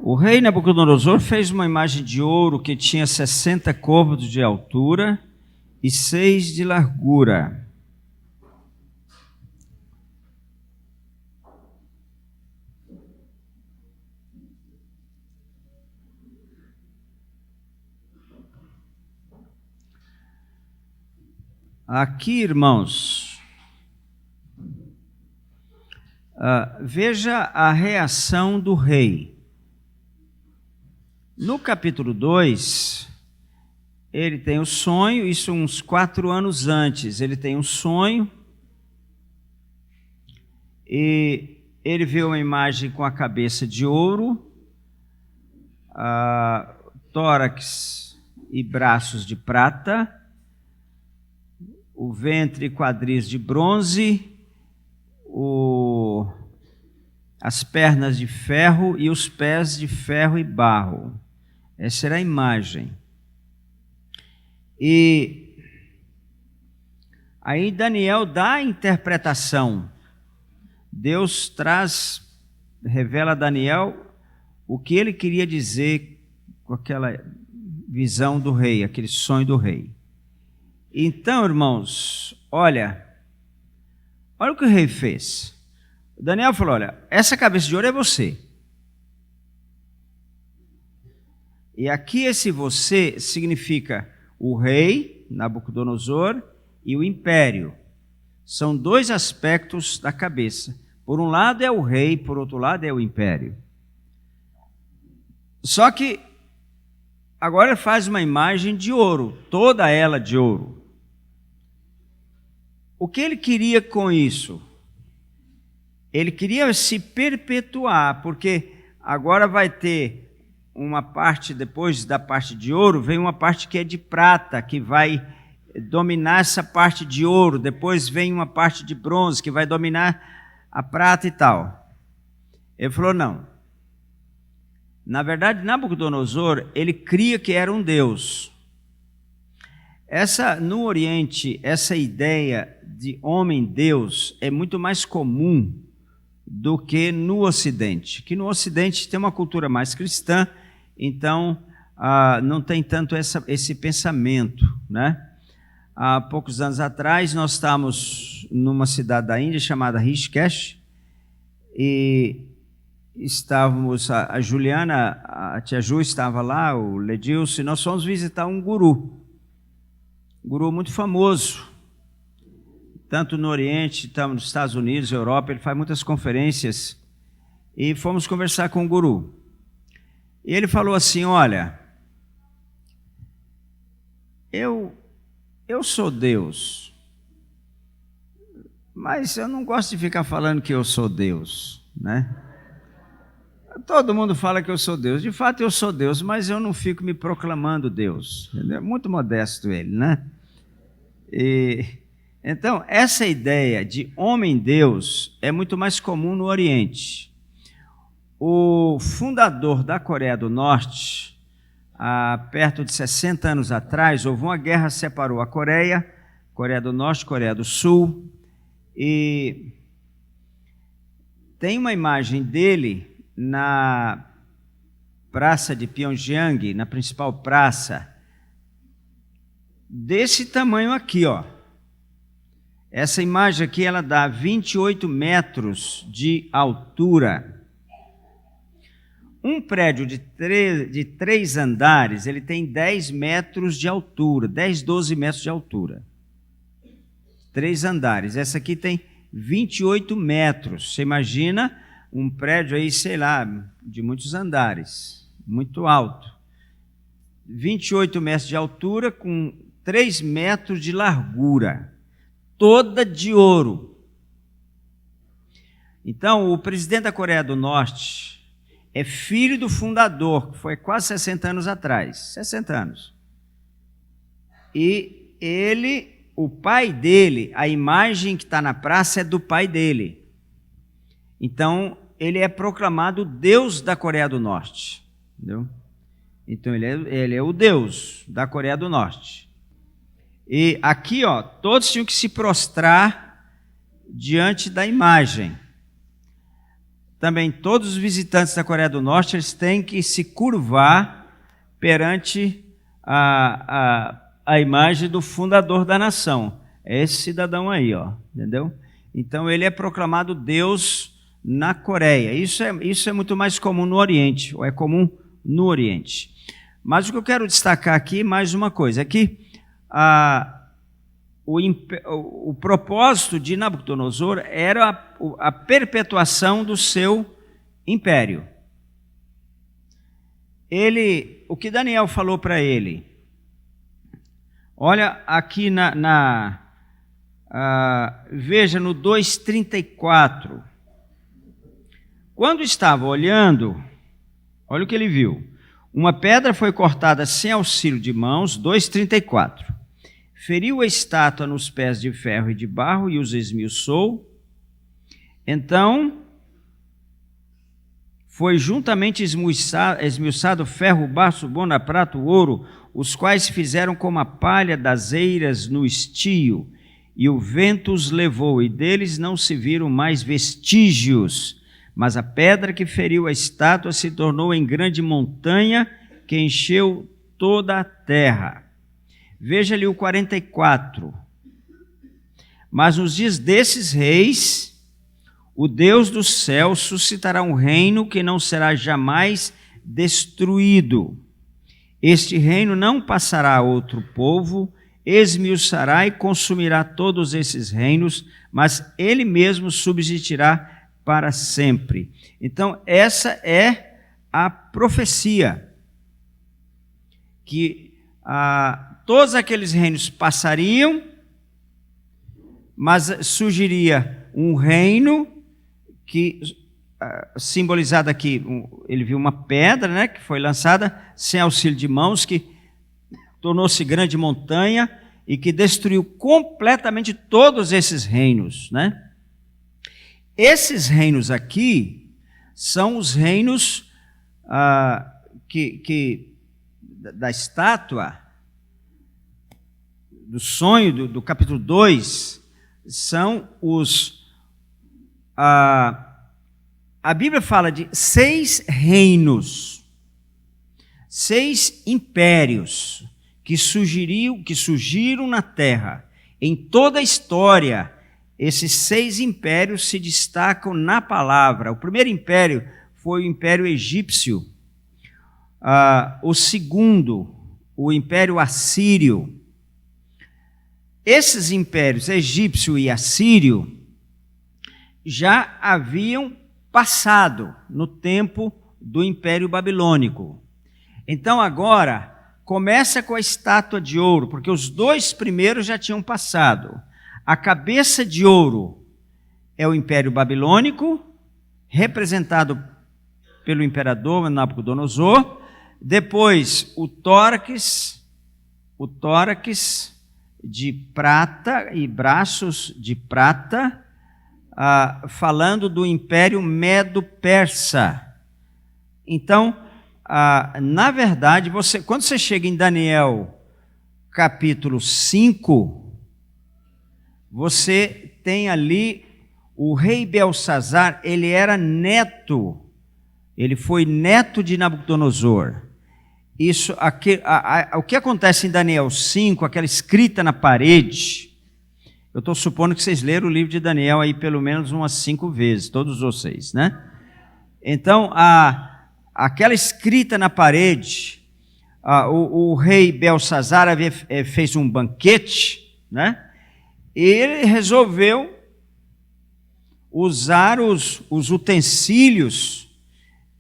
O rei Nabucodonosor fez uma imagem de ouro que tinha 60 côvados de altura e 6 de largura. Aqui, irmãos, veja a reação do rei. No capítulo 2, ele tem o sonho, isso uns 4 anos antes, ele tem um sonho, e ele vê uma imagem com a cabeça de ouro, tórax e braços de prata, o ventre e quadris de bronze, as pernas de ferro e os pés de ferro e barro. Essa era a imagem. E aí Daniel dá a interpretação. Deus revela a Daniel o que ele queria dizer com aquela visão do rei, aquele sonho do rei. Então, irmãos, olha o que o rei fez. Daniel falou, olha, essa cabeça de ouro é você. E aqui esse você significa o rei, Nabucodonosor, e o império. São 2 aspectos da cabeça. Por um lado é o rei, por outro lado é o império. Só que agora ele faz uma imagem de ouro, toda ela de ouro. O que ele queria com isso? Ele queria se perpetuar, porque agora vai ter uma parte, depois da parte de ouro, vem uma parte que é de prata, que vai dominar essa parte de ouro, depois vem uma parte de bronze, que vai dominar a prata e tal. Ele falou, não. Na verdade, Nabucodonosor, ele cria que era um deus. No Oriente, essa ideia de homem-deus é muito mais comum do que no Ocidente. Que no Ocidente tem uma cultura mais cristã, então não tem tanto esse pensamento, né? Há poucos anos atrás, nós estávamos numa cidade da Índia chamada Rishikesh, e estávamos, a Juliana, a tia Ju estava lá, o Ledilson, e nós fomos visitar um guru muito famoso, tanto no Oriente, estamos nos Estados Unidos, Europa, ele faz muitas conferências, e fomos conversar com o guru. E ele falou assim, olha, eu sou Deus, mas eu não gosto de ficar falando que eu sou Deus, né? Todo mundo fala que eu sou Deus, de fato eu sou Deus, mas eu não fico me proclamando Deus, entendeu? Muito modesto ele, né? Então, essa ideia de homem-deus é muito mais comum no Oriente. O fundador da Coreia do Norte, perto de 60 anos atrás, houve uma guerra que separou a Coreia do Norte, Coreia do Sul, e tem uma imagem dele na praça de Pyongyang, na principal praça, desse tamanho aqui, ó. Essa imagem aqui, ela dá 28 metros de altura. Um prédio de 3 andares, ele tem 10 metros de altura, 10, 12 metros de altura. 3 andares. Essa aqui tem 28 metros. Você imagina um prédio aí, sei lá, de muitos andares, muito alto. 28 metros de altura com 3 metros de largura, toda de ouro. Então, o presidente da Coreia do Norte é filho do fundador, que foi quase 60 anos atrás, 60 anos. E o pai dele, a imagem que está na praça é do pai dele. Então, ele é proclamado Deus da Coreia do Norte, entendeu? Então, ele é o Deus da Coreia do Norte. E aqui, ó, todos tinham que se prostrar diante da imagem. também todos os visitantes da Coreia do Norte eles têm que se curvar perante a imagem do fundador da nação. É esse cidadão aí, ó, entendeu? Então ele é proclamado Deus na Coreia. Isso é muito mais comum no Oriente, ou é comum no Oriente. Mas o que eu quero destacar aqui, mais uma coisa, é que o propósito de Nabucodonosor era a perpetuação do seu império. O que Daniel falou para ele, olha aqui veja no 2:34, quando estava olhando, olha o que ele viu, uma pedra foi cortada sem auxílio de mãos, 2:34, feriu a estátua nos pés de ferro e de barro e os esmiuçou, então foi juntamente esmiuçado ferro, barro, bona, prata, ouro, os quais se fizeram como a palha das eiras no estio, e o vento os levou, e deles não se viram mais vestígios. Mas a pedra que feriu a estátua se tornou em grande montanha, que encheu toda a terra. Veja ali o 44. Mas nos dias desses reis, o Deus do céu suscitará um reino que não será jamais destruído. Este reino não passará a outro povo, esmiuçará e consumirá todos esses reinos, mas ele mesmo subsistirá para sempre. Então, essa é a profecia, que todos aqueles reinos passariam, mas surgiria um reino que, simbolizado aqui, ele viu uma pedra, né, que foi lançada sem auxílio de mãos, que tornou-se grande montanha e que destruiu completamente todos esses reinos, né? Esses reinos aqui são os reinos da estátua, do sonho do capítulo 2, são a Bíblia fala de 6 reinos, 6 impérios que surgiram na terra. Em toda a história, esses 6 impérios se destacam na palavra. O primeiro império foi o Império Egípcio. O segundo, o Império Assírio. Esses impérios, egípcio e assírio, já haviam passado no tempo do Império Babilônico. Então agora começa com a estátua de ouro, porque os 2 primeiros já tinham passado. A cabeça de ouro é o Império Babilônico, representado pelo imperador Nabucodonosor. Depois, o tórax de prata e braços de prata, falando do Império Medo-Persa. Então, na verdade, quando você chega em Daniel capítulo 5, você tem ali o rei Belsazar, ele era neto, ele foi neto de Nabucodonosor. O que acontece em Daniel 5, aquela escrita na parede, eu estou supondo que vocês leram o livro de Daniel aí pelo menos umas 5 vezes, todos vocês, né? Então, aquela escrita na parede, o rei Belsazar fez um banquete, né? E ele resolveu usar os utensílios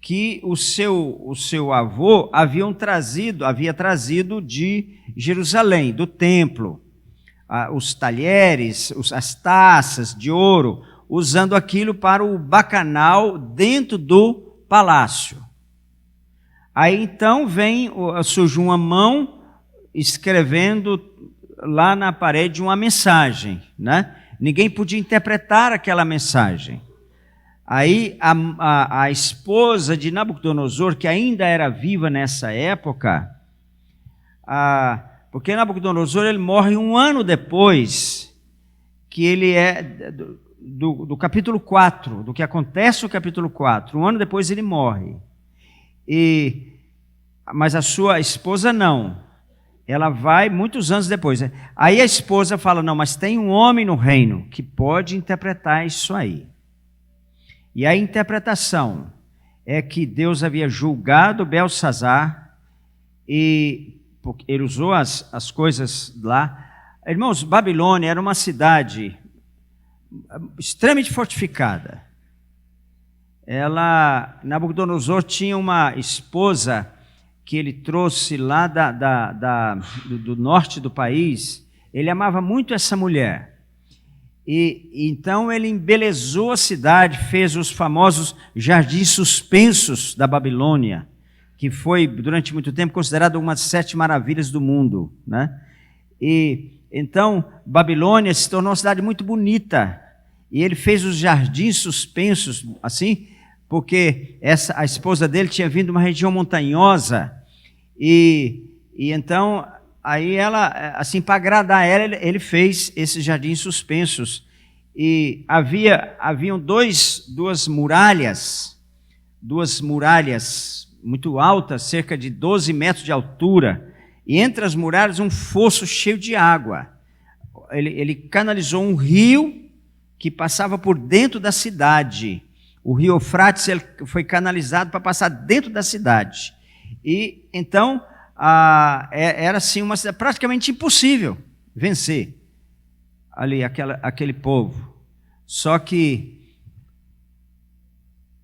que o seu avô havia trazido de Jerusalém, do templo. Os talheres, as taças de ouro, usando aquilo para o bacanal dentro do palácio. Aí então surge uma mão escrevendo lá na parede uma mensagem, né? Ninguém podia interpretar aquela mensagem. Aí a esposa de Nabucodonosor, que ainda era viva nessa época, porque Nabucodonosor ele morre um ano depois que ele do capítulo 4, do que acontece no capítulo 4. Um ano depois ele morre. Mas a sua esposa não. Ela vai muitos anos depois. Aí a esposa fala, não, mas tem um homem no reino que pode interpretar isso aí. E a interpretação é que Deus havia julgado Belsazar e ele usou as coisas lá. Irmãos, Babilônia era uma cidade extremamente fortificada. Nabucodonosor tinha uma esposa que ele trouxe lá do norte do país. Ele amava muito essa mulher. E então ele embelezou a cidade, fez os famosos jardins suspensos da Babilônia, que foi durante muito tempo considerado uma das 7 maravilhas do mundo, né? E então Babilônia se tornou uma cidade muito bonita. E ele fez os jardins suspensos assim, porque a esposa dele tinha vindo de uma região montanhosa, e então, aí ela, assim, para agradar ela, ele fez esses jardins suspensos, e haviam duas muralhas muito altas, cerca de 12 metros de altura, e entre as muralhas um fosso cheio de água. Ele canalizou um rio que passava por dentro da cidade. O rio Eufrates foi canalizado para passar dentro da cidade. E então era assim uma cidade praticamente impossível vencer ali aquele povo. Só que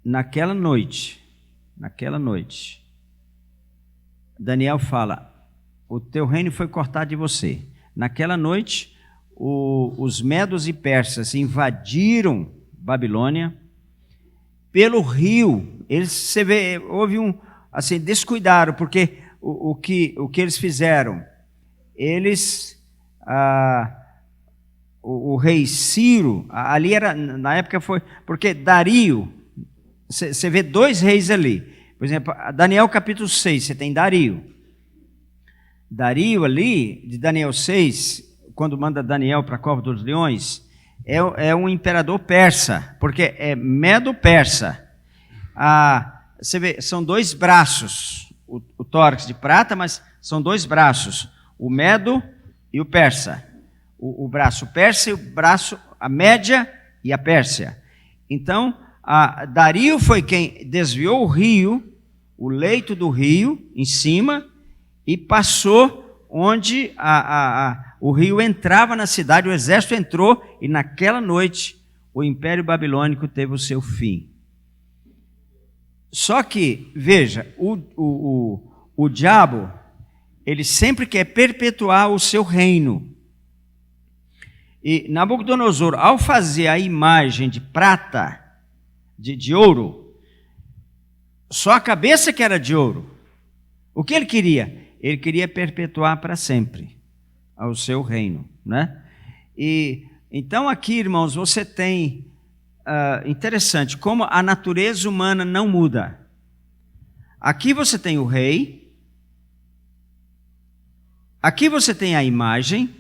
naquela noite, Daniel fala: o teu reino foi cortado de você. Naquela noite, os medos e persas invadiram Babilônia pelo rio. Houve assim, descuidaram, porque o que eles fizeram? O rei Ciro, ali era, na época foi, porque Dario, você vê 2 reis ali, por exemplo, Daniel capítulo 6, você tem Dario ali, de Daniel 6, quando manda Daniel para a cova dos leões, é um imperador persa, porque é medo-persa. Você vê, são 2 braços, o tórax de prata, mas são 2 braços, o medo e o persa. O braço persa e o braço, a Média e a Pérsia. Então, Dario foi quem desviou o rio, o leito do rio em cima, e passou onde o rio entrava na cidade, o exército entrou, e naquela noite o Império Babilônico teve o seu fim. Só que, veja, o diabo, ele sempre quer perpetuar o seu reino. E Nabucodonosor, ao fazer a imagem de prata, de ouro, só a cabeça que era de ouro, o que ele queria? Ele queria perpetuar para sempre o seu reino, né? E então aqui, irmãos, você tem, interessante, como a natureza humana não muda. Aqui você tem o rei, aqui você tem a imagem,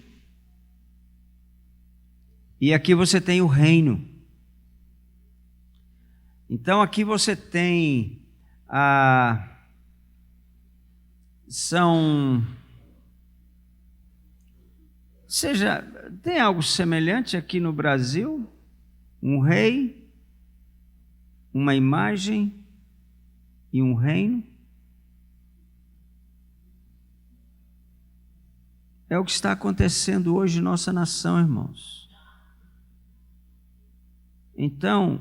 e aqui você tem o reino. Então aqui você tem tem algo semelhante aqui no Brasil? Um rei, uma imagem e um reino? É o que está acontecendo hoje em nossa nação, irmãos. Então,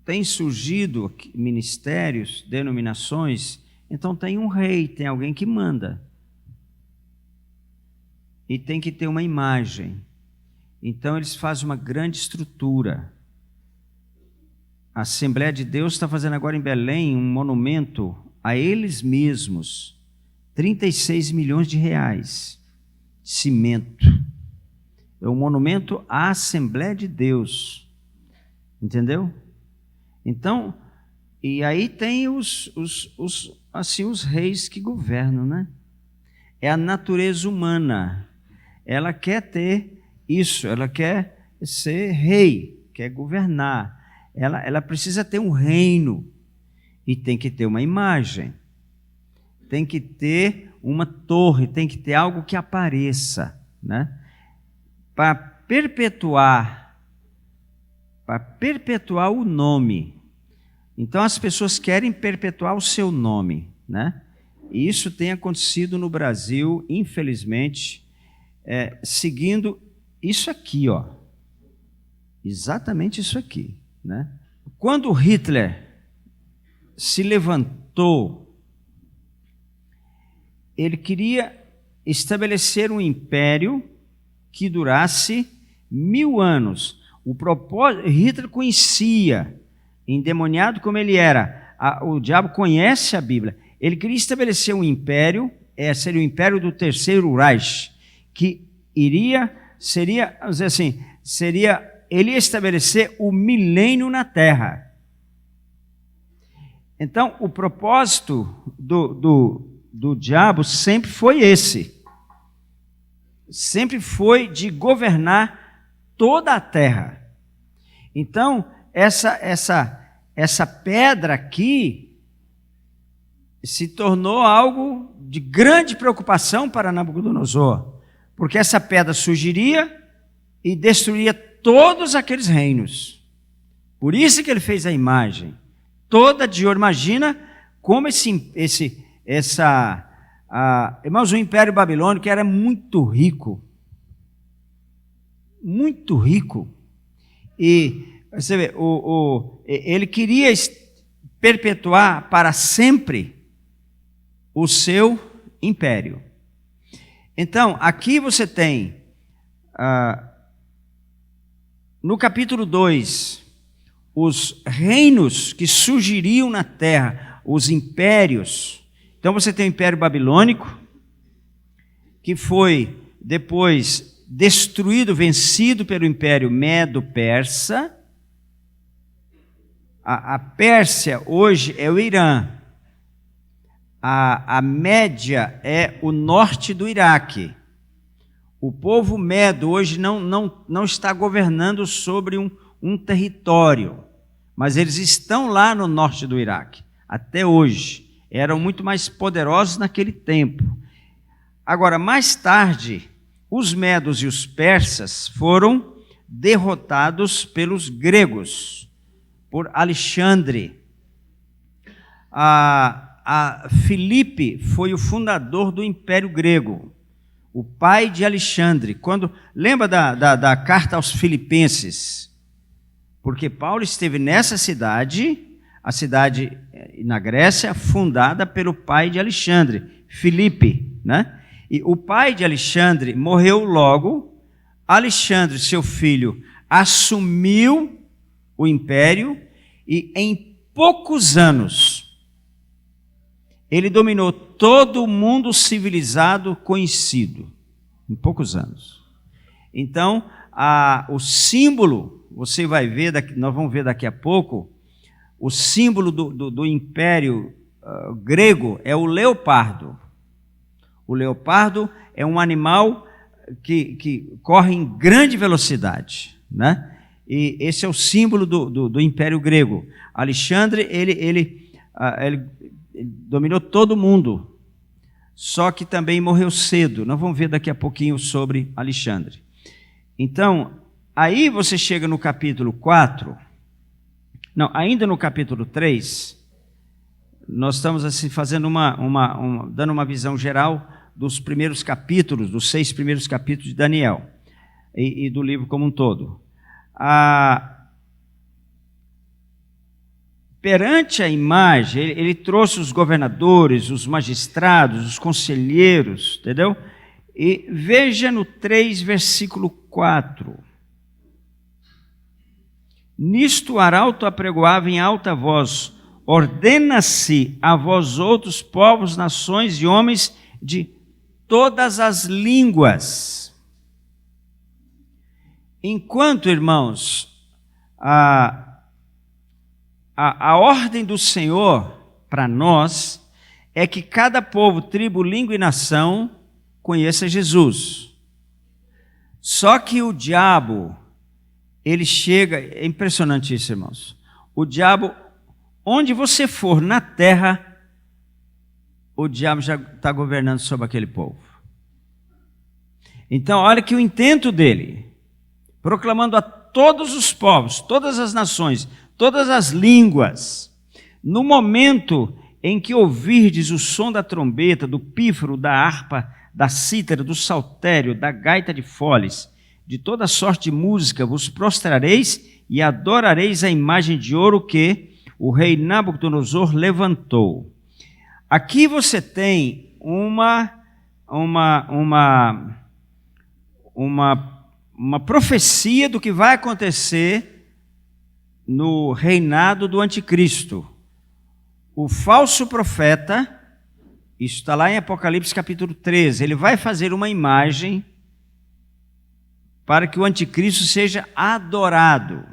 tem surgido ministérios, denominações, então tem um rei, tem alguém que manda. E tem que ter uma imagem. Então eles fazem uma grande estrutura. A Assembleia de Deus está fazendo agora em Belém um monumento a eles mesmos, 36 milhões de reais, cimento. É um monumento à Assembleia de Deus, entendeu? Então, e aí tem os reis que governam, né? É a natureza humana. Ela quer ter isso, ela quer ser rei, quer governar. Ela precisa ter um reino e tem que ter uma imagem, tem que ter uma torre, tem que ter algo que apareça, né? Para perpetuar o nome. Então as pessoas querem perpetuar o seu nome, né? E isso tem acontecido no Brasil, infelizmente, seguindo isso aqui, ó. Exatamente isso aqui, né? Quando Hitler se levantou, ele queria estabelecer um império que durasse 1000 anos. O propósito, Hitler conhecia, endemoniado como ele era, o diabo conhece a Bíblia. Ele queria estabelecer um império, seria o império do Terceiro Reich, que seria, vamos dizer assim, ele ia estabelecer o milênio na Terra. Então, o propósito do diabo sempre foi esse. Sempre foi de governar toda a Terra. Então, essa pedra aqui se tornou algo de grande preocupação para Nabucodonosor, porque essa pedra surgiria e destruiria todos aqueles reinos. Por isso que ele fez a imagem toda de ouro. Imagina como irmãos, o Império Babilônico era muito rico. Muito rico. E você vê, ele queria perpetuar para sempre o seu império. Então, aqui você tem, no capítulo 2, os reinos que surgiriam na terra, os impérios. Então você tem o Império Babilônico, que foi depois destruído, vencido pelo Império Medo-Persa. A Pérsia hoje é o Irã. A Média é o norte do Iraque. O povo medo hoje não está governando sobre um território, mas eles estão lá no norte do Iraque, até hoje. Eram muito mais poderosos naquele tempo. Agora, mais tarde, os medos e os persas foram derrotados pelos gregos, por Alexandre. Filipe foi o fundador do Império Grego, o pai de Alexandre. Lembra da carta aos Filipenses? Porque Paulo esteve nessa cidade, a cidade na Grécia, fundada pelo pai de Alexandre, Filipe, né? E o pai de Alexandre morreu logo. Alexandre, seu filho, assumiu o império e em poucos anos ele dominou todo o mundo civilizado conhecido. Em poucos anos. Então, o símbolo, você vai ver, nós vamos ver daqui a pouco, o símbolo do império grego é o leopardo. O leopardo é um animal que corre em grande velocidade, né? E esse é o símbolo do império grego. Alexandre, ele dominou todo mundo, só que também morreu cedo. Nós vamos ver daqui a pouquinho sobre Alexandre. Então, aí você chega no capítulo 4, ainda no capítulo 3, nós estamos assim fazendo dando uma visão geral dos primeiros capítulos, dos 6 primeiros capítulos de Daniel e do livro como um todo. Perante a imagem, ele trouxe os governadores, os magistrados, os conselheiros, entendeu? E veja no 3, versículo 4. Nisto o arauto apregoava em alta voz: ordena-se a vós outros povos, nações e homens de todas as línguas. Enquanto, irmãos, a ordem do Senhor para nós é que cada povo, tribo, língua e nação conheça Jesus. Só que o diabo, ele chega, é impressionante isso, irmãos. O diabo, onde você for na terra, o diabo já está governando sobre aquele povo. Então, olha que o intento dele, proclamando a todos os povos, todas as nações, todas as línguas, no momento em que ouvirdes o som da trombeta, do pífaro, da harpa, da cítara, do saltério, da gaita de foles, de toda sorte de música, vos prostrareis e adorareis a imagem de ouro que o rei Nabucodonosor levantou. Aqui você tem uma profecia do que vai acontecer no reinado do anticristo. O falso profeta, isso está lá em Apocalipse capítulo 13, ele vai fazer uma imagem para que o anticristo seja adorado.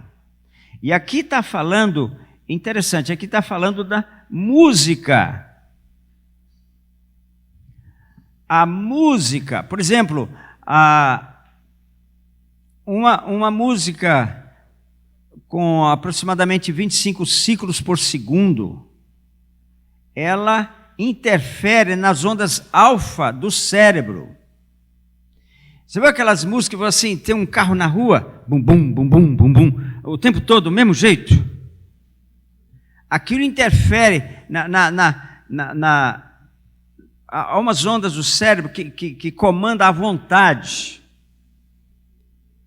E aqui está falando, interessante, aqui está falando da música. A música, por exemplo, uma música com aproximadamente 25 ciclos por segundo, ela interfere nas ondas alfa do cérebro. Você viu aquelas músicas que assim, tem um carro na rua, bum, bum, bum, bum, bum, bum, o tempo todo, do mesmo jeito? Aquilo interfere há umas ondas do cérebro que comandam a vontade.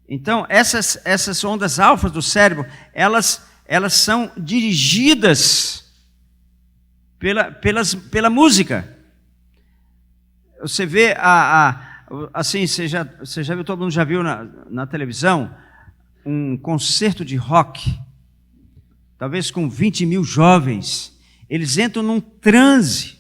Então, essas ondas alfas do cérebro, elas são dirigidas pela música. Você vê, assim, você já viu, todo mundo já viu na televisão, um concerto de rock, talvez com 20 mil jovens, eles entram num transe,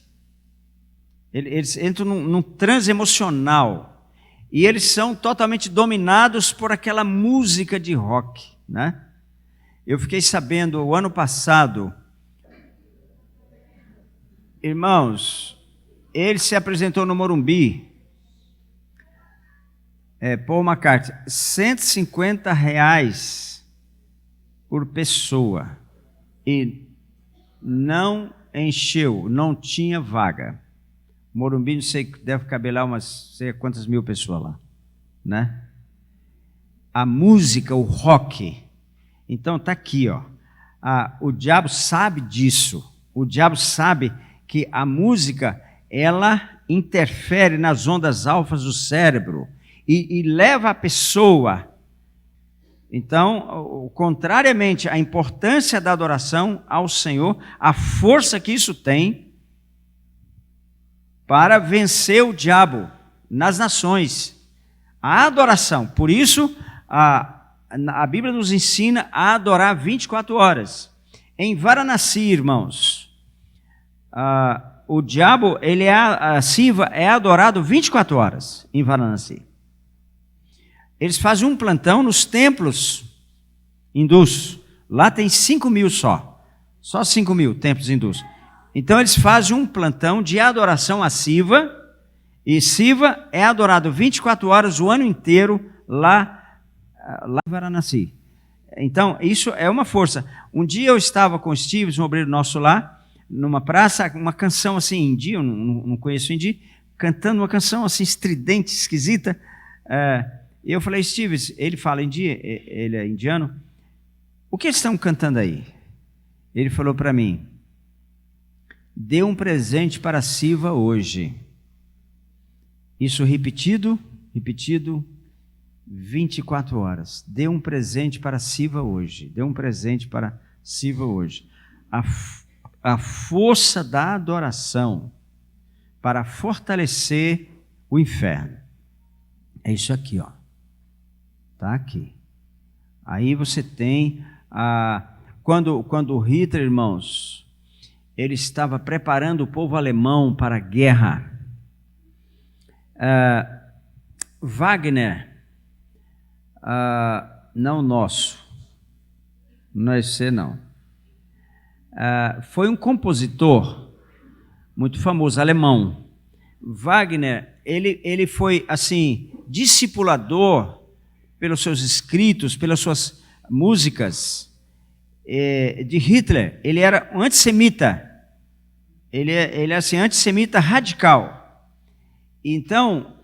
eles entram num transe emocional, e eles são totalmente dominados por aquela música de rock, né? Eu fiquei sabendo, o ano passado, irmãos, ele se apresentou no Morumbi, Paul McCartney, R$150 por pessoa, e não encheu, não tinha vaga. Morumbi, não sei, deve caber lá umas, sei quantas mil pessoas lá, né? A música, o rock. Então está aqui, ó. O diabo sabe disso. O diabo sabe que a música, ela interfere nas ondas alfas do cérebro e leva a pessoa. Então, contrariamente à importância da adoração ao Senhor, a força que isso tem para vencer o diabo nas nações. A adoração. Por isso, a Bíblia nos ensina a adorar 24 horas. Em Varanasi, irmãos, o diabo, Shiva é adorado 24 horas em Varanasi. Eles fazem um plantão nos templos hindus. Lá tem 5.000 só 5.000 templos hindus. Então eles fazem um plantão de adoração a Shiva, e Shiva é adorado 24 horas o ano inteiro lá em Varanasi. Então isso é uma força. Um dia eu estava com o Steve, um obreiro nosso lá, numa praça, uma canção assim hindi, eu não conheço hindi, cantando uma canção assim estridente, esquisita. Eu falei, Steve, ele fala hindi, ele é indiano, o que eles estão cantando aí? Ele falou para mim, dê um presente para Shiva hoje. Isso repetido, 24 horas. Dê um presente para Shiva hoje. Dê um presente para Shiva hoje. A força da adoração para fortalecer o inferno. É isso aqui, ó. Tá aqui. Aí você tem quando Hitler, irmãos, ele estava preparando o povo alemão para a guerra. Wagner, não nosso, não é esse não, foi um compositor muito famoso, alemão. Wagner, ele foi assim, discipulador pelos seus escritos, pelas suas músicas, de Hitler. Ele era um antissemita. Ele é assim, antissemita radical. Então,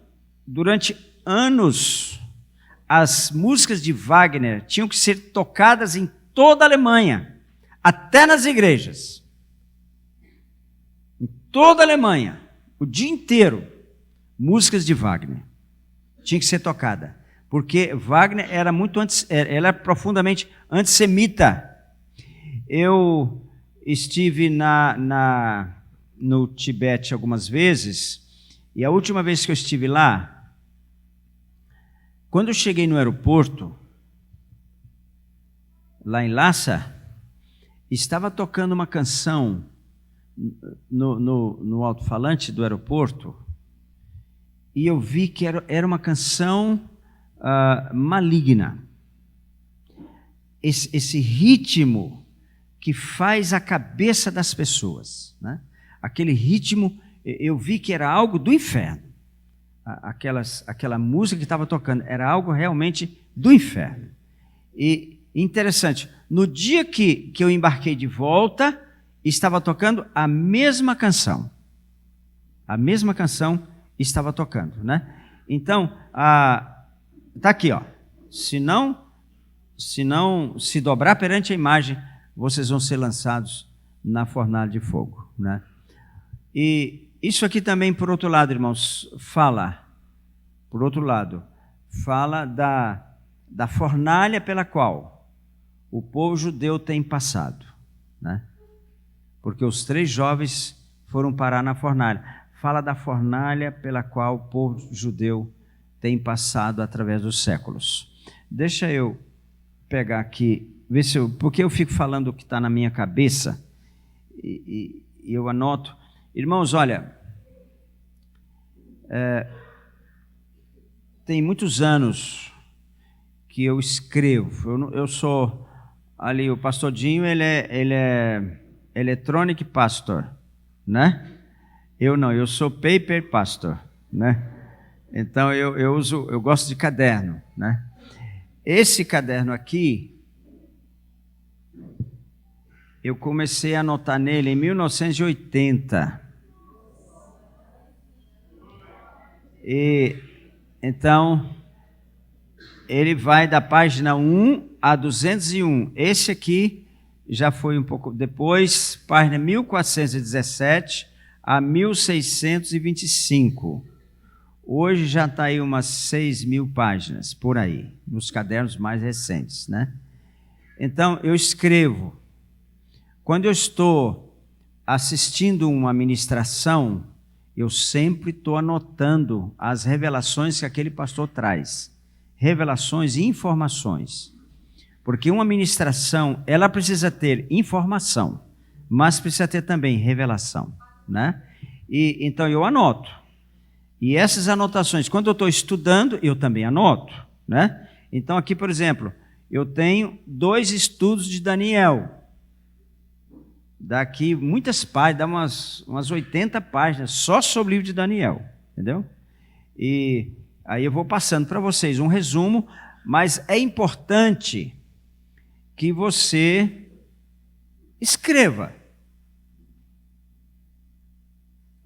durante anos, as músicas de Wagner tinham que ser tocadas em toda a Alemanha, até nas igrejas. Em toda a Alemanha, o dia inteiro, músicas de Wagner tinha que ser tocada, porque Wagner era era profundamente antissemita. Eu estive no Tibete algumas vezes, e a última vez que eu estive lá, quando eu cheguei no aeroporto, lá em Lhasa, estava tocando uma canção no alto-falante do aeroporto, e eu vi que era uma canção maligna. Esse ritmo que faz a cabeça das pessoas, né? Aquele ritmo, eu vi que era algo do inferno. Aquela música que estava tocando era algo realmente do inferno. E interessante, no dia que eu embarquei de volta, estava tocando a mesma canção. A mesma canção estava tocando, né? Então, está aqui, ó. Se não se dobrar perante a imagem, vocês vão ser lançados na fornalha de fogo, né? E isso aqui também, por outro lado, irmãos, fala da fornalha pela qual o povo judeu tem passado, né? Porque os 3 jovens foram parar na fornalha. Fala da fornalha pela qual o povo judeu tem passado através dos séculos. Deixa eu pegar aqui, ver porque eu fico falando o que está na minha cabeça e eu anoto. Irmãos, olha, tem muitos anos que eu escrevo. Eu sou ali, o pastor Dinho, ele é electronic pastor, né? Eu sou paper pastor, né? Então eu gosto de caderno, né? Esse caderno aqui, eu comecei a anotar nele em 1980. E então ele vai da página 1 a 201. Esse aqui já foi um pouco depois, página 1417 a 1625. Hoje já está aí umas 6.000 páginas, por aí, nos cadernos mais recentes, né? Então, eu escrevo. Quando eu estou assistindo uma ministração, eu sempre estou anotando as revelações que aquele pastor traz. Revelações e informações. Porque uma ministração, ela precisa ter informação, mas precisa ter também revelação, né? E então eu anoto. E essas anotações, quando eu estou estudando, eu também anoto, né? Então aqui, por exemplo, eu tenho 2 estudos de Daniel. Daqui muitas páginas, dá umas 80 páginas só sobre o livro de Daniel, entendeu? E aí eu vou passando para vocês um resumo, mas é importante que você escreva.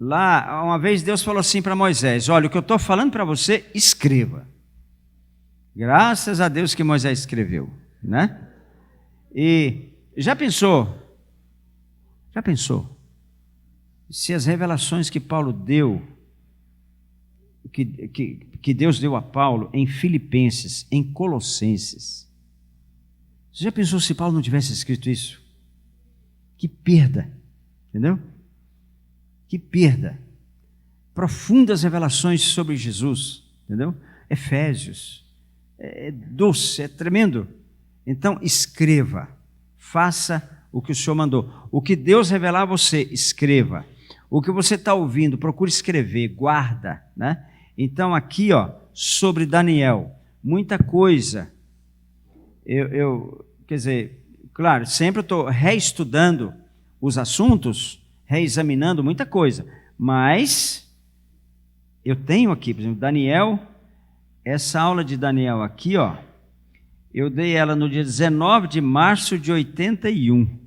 Lá, uma vez Deus falou assim para Moisés: olha, o que eu estou falando para você, escreva. Graças a Deus que Moisés escreveu, né? E já pensou se as revelações que Paulo deu, que Deus deu a Paulo em Filipenses, em Colossenses, você já pensou se Paulo não tivesse escrito isso? Que perda, entendeu? Que perda. Profundas revelações sobre Jesus, entendeu? Efésios, é doce, é tremendo. Então escreva, faça o que o Senhor mandou. O que Deus revelar a você, escreva. O que você está ouvindo, procure escrever, guarda, né? Então aqui, ó, sobre Daniel, muita coisa. Quer dizer, claro, sempre eu estou reestudando os assuntos, reexaminando muita coisa, mas eu tenho aqui, por exemplo, Daniel essa aula de Daniel aqui, ó, eu dei ela no dia 19 de março de 81.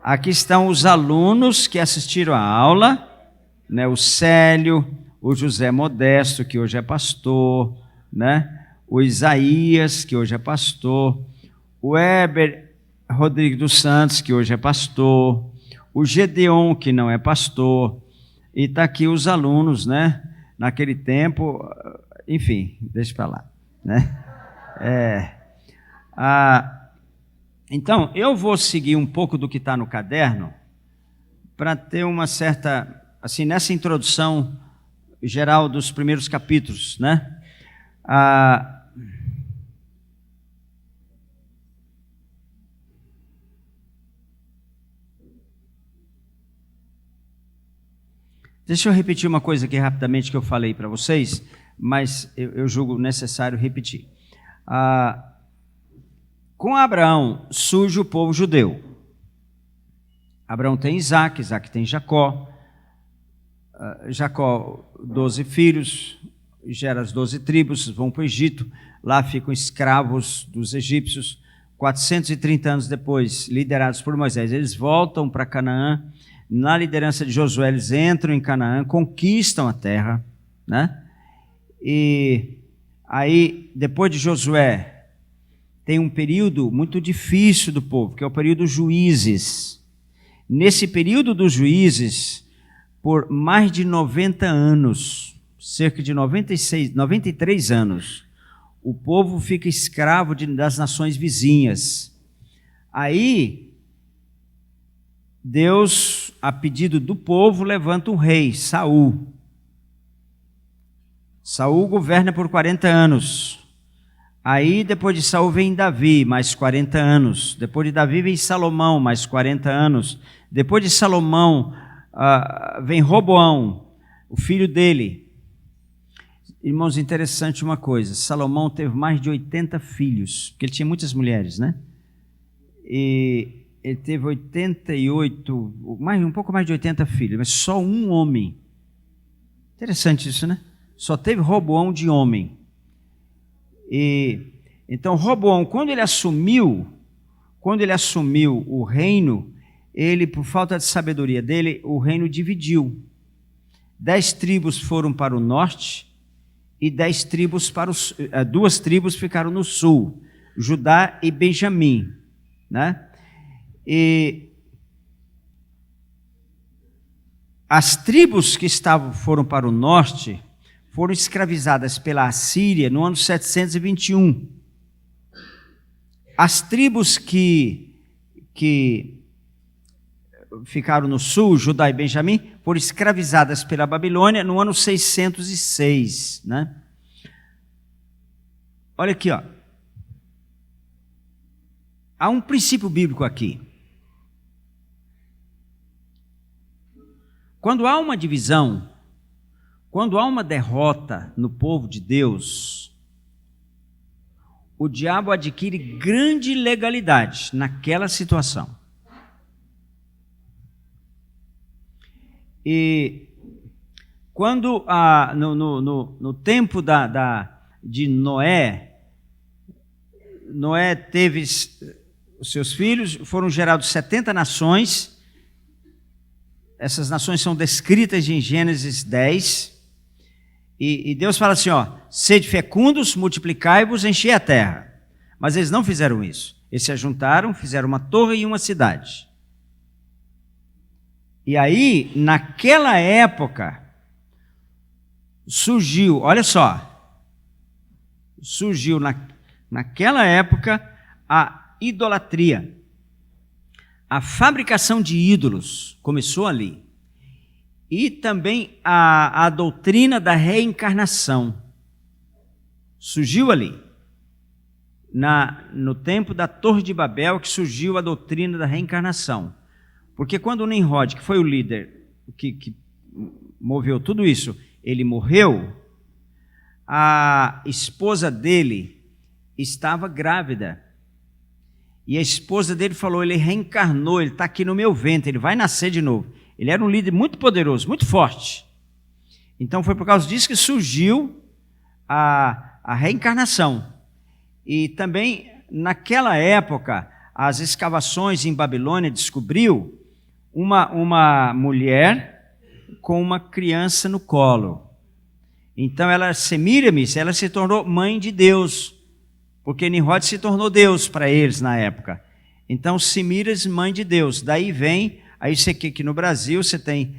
Aqui estão os alunos que assistiram a aula, né? O Célio, o José Modesto, que hoje é pastor, né? O Isaías, que hoje é pastor, o Heber Rodrigues dos Santos, que hoje é pastor, o Gedeon, que não é pastor, e está aqui os alunos, né? Naquele tempo, enfim, deixa para lá, né? Então, eu vou seguir um pouco do que está no caderno para ter uma certa, assim, nessa introdução geral dos primeiros capítulos, né? Deixa eu repetir uma coisa aqui rapidamente que eu falei para vocês, mas eu julgo necessário repetir. Com Abraão surge o povo judeu. Abraão tem Isaac, Isaac tem Jacó. Jacó, 12 filhos, gera as 12 tribos, vão para o Egito, lá ficam escravos dos egípcios. 430 anos depois, liderados por Moisés, eles voltam para Canaã. Na liderança de Josué, eles entram em Canaã, conquistam a terra, né? E aí, depois de Josué, tem um período muito difícil do povo, que é o período dos juízes. Nesse período dos juízes, por mais de 90 anos, cerca de 93 anos, o povo fica escravo das nações vizinhas. Aí, Deus, a pedido do povo, levanta um rei, Saul. Saul governa por 40 anos. Aí, depois de Saul, vem Davi, mais 40 anos. Depois de Davi, vem Salomão, mais 40 anos. Depois de Salomão, vem Roboão, o filho dele. Irmãos, interessante uma coisa. Salomão teve mais de 80 filhos, porque ele tinha muitas mulheres, né? E ele teve 88, um pouco mais de 80 filhos, mas só um homem. Interessante isso, né? Só teve Roboão de homem. E então Roboão, quando ele assumiu o reino, ele, por falta de sabedoria dele, o reino dividiu. 10 tribos foram para o norte e 10 tribos para o 2 tribos ficaram no sul, Judá e Benjamim, né? E as tribos que foram para o norte foram escravizadas pela Assíria no ano 721. As tribos que ficaram no sul, Judá e Benjamim, foram escravizadas pela Babilônia no ano 606, né? Olha aqui, ó. Há um princípio bíblico aqui. Quando há uma divisão, quando há uma derrota no povo de Deus, o diabo adquire grande legalidade naquela situação. E quando no tempo de Noé teve os seus filhos, foram gerados 70 nações. Essas nações são descritas em Gênesis 10. E Deus fala assim, ó, sede fecundos, multiplicai-vos, enchei a terra. Mas eles não fizeram isso. Eles se ajuntaram, fizeram uma torre e uma cidade. E aí, naquela época, surgiu, olha só, surgiu naquela época a idolatria. A fabricação de ídolos começou ali. E também a doutrina da reencarnação surgiu ali. No tempo da Torre de Babel, que surgiu a doutrina da reencarnação. Porque quando Nimrod, que foi o líder que moveu tudo isso, ele morreu, a esposa dele estava grávida. E a esposa dele falou, ele reencarnou, ele está aqui no meu ventre, ele vai nascer de novo. Ele era um líder muito poderoso, muito forte. Então foi por causa disso que surgiu a reencarnação. E também, naquela época, as escavações em Babilônia descobriu uma mulher com uma criança no colo. Então, Semíramis, ela se tornou mãe de Deus, porque Nimrod se tornou Deus para eles na época. Então, Semíramis, mãe de Deus. Daí vem, aí você aqui no Brasil, você tem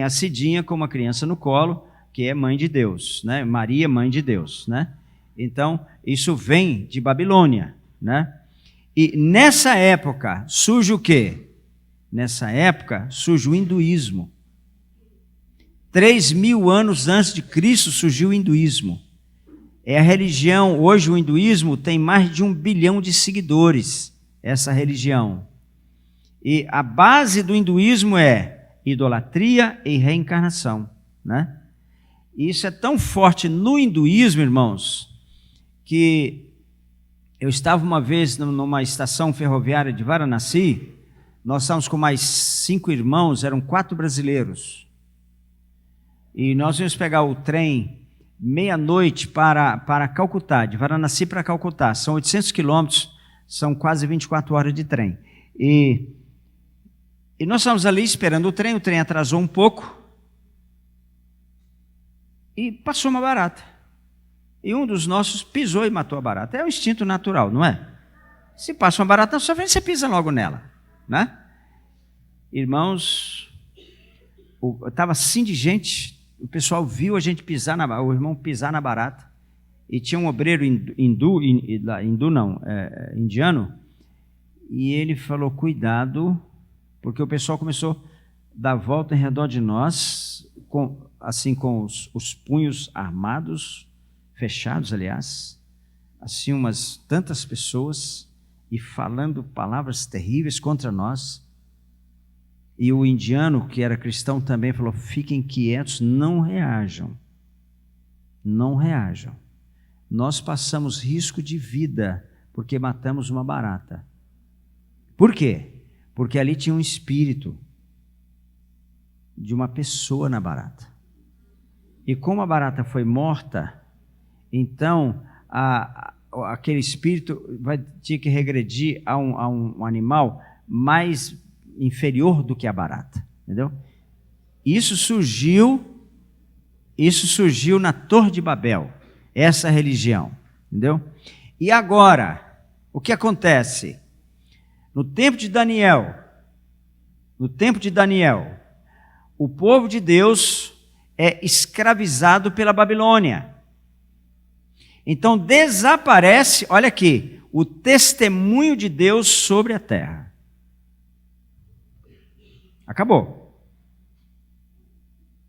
a Cidinha com uma criança no colo, que é mãe de Deus, né? Maria, mãe de Deus, né? Então, isso vem de Babilônia, né? E nessa época surge o quê? Nessa época surge o hinduísmo. 3.000 anos antes de Cristo surgiu o hinduísmo. É a religião, hoje o hinduísmo tem mais de 1 bilhão de seguidores, essa religião. E a base do hinduísmo é idolatria e reencarnação, né? E isso é tão forte no hinduísmo, irmãos, que eu estava uma vez numa estação ferroviária de Varanasi, nós estávamos com mais 5 irmãos, eram 4 brasileiros. E nós íamos pegar o trem meia-noite para Calcutá, de Varanasi para Calcutá. São 800 quilômetros, são quase 24 horas de trem. E nós estávamos ali esperando o trem atrasou um pouco e passou uma barata. E um dos nossos pisou e matou a barata. É o instinto natural, não é? Se passa uma barata na sua frente, você pisa logo nela, né? Irmãos, estava assim de gente. O pessoal viu a gente o irmão pisar na barata, e tinha um obreiro indiano, e ele falou, cuidado, porque o pessoal começou a dar volta em redor de nós, com os punhos armados, fechados, aliás, assim umas tantas pessoas, e falando palavras terríveis contra nós. E o indiano, que era cristão também, falou, fiquem quietos, não reajam. Não reajam. Nós passamos risco de vida, porque matamos uma barata. Por quê? Porque ali tinha um espírito de uma pessoa na barata. E como a barata foi morta, então aquele espírito vai ter que regredir a um animal mais inferior do que a barata, entendeu? Isso surgiu na Torre de Babel, essa religião, entendeu? E agora, o que acontece? No tempo de Daniel, o povo de Deus é escravizado pela Babilônia. Então desaparece, olha aqui, o testemunho de Deus sobre a terra. Acabou.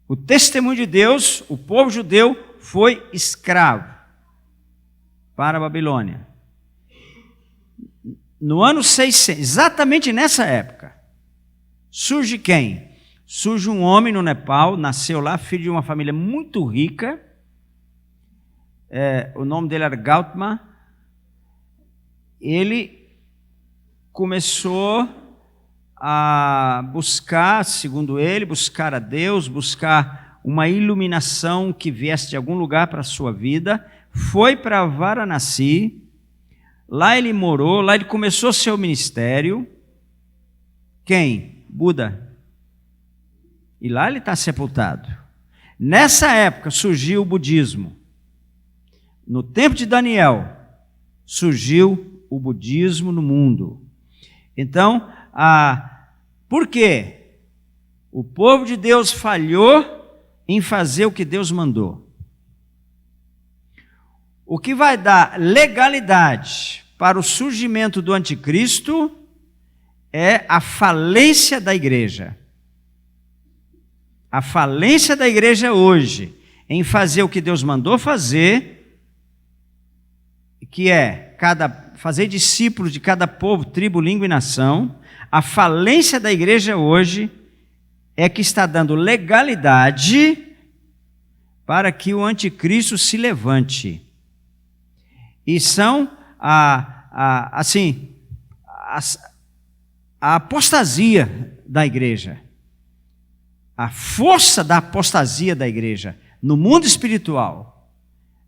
O testemunho de Deus, o povo judeu foi escravo para a Babilônia. No ano 600, exatamente nessa época, surge quem? Surge um homem no Nepal, nasceu lá, filho de uma família muito rica, o nome dele era Gautama. Ele começou a buscar, segundo ele, buscar a Deus, buscar uma iluminação que viesse de algum lugar para a sua vida, foi para Varanasi, lá ele morou, lá ele começou seu ministério. Quem? Buda. E lá ele está sepultado. Nessa época surgiu o budismo. No tempo de Daniel, surgiu o budismo no mundo. Então, por quê? O povo de Deus falhou em fazer o que Deus mandou. O que vai dar legalidade para o surgimento do anticristo é a falência da igreja. A falência da igreja hoje em fazer o que Deus mandou fazer, que é fazer discípulos de cada povo, tribo, língua e nação. A falência da igreja hoje é que está dando legalidade para que o anticristo se levante. E são a apostasia da igreja, a força da apostasia da igreja no mundo espiritual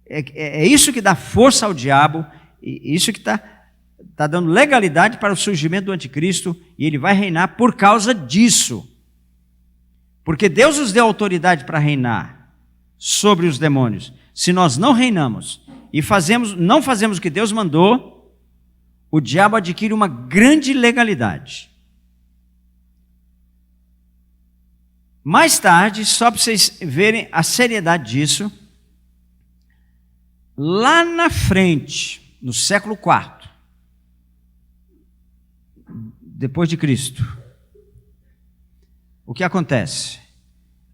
É isso que dá força ao diabo, e isso que está dando legalidade para o surgimento do anticristo, e ele vai reinar por causa disso. Porque Deus nos deu autoridade para reinar sobre os demônios. Se nós não reinamos e não fazemos o que Deus mandou, o diabo adquire uma grande legalidade. Mais tarde, só para vocês verem a seriedade disso, lá na frente, no século IV, depois de Cristo, o que acontece?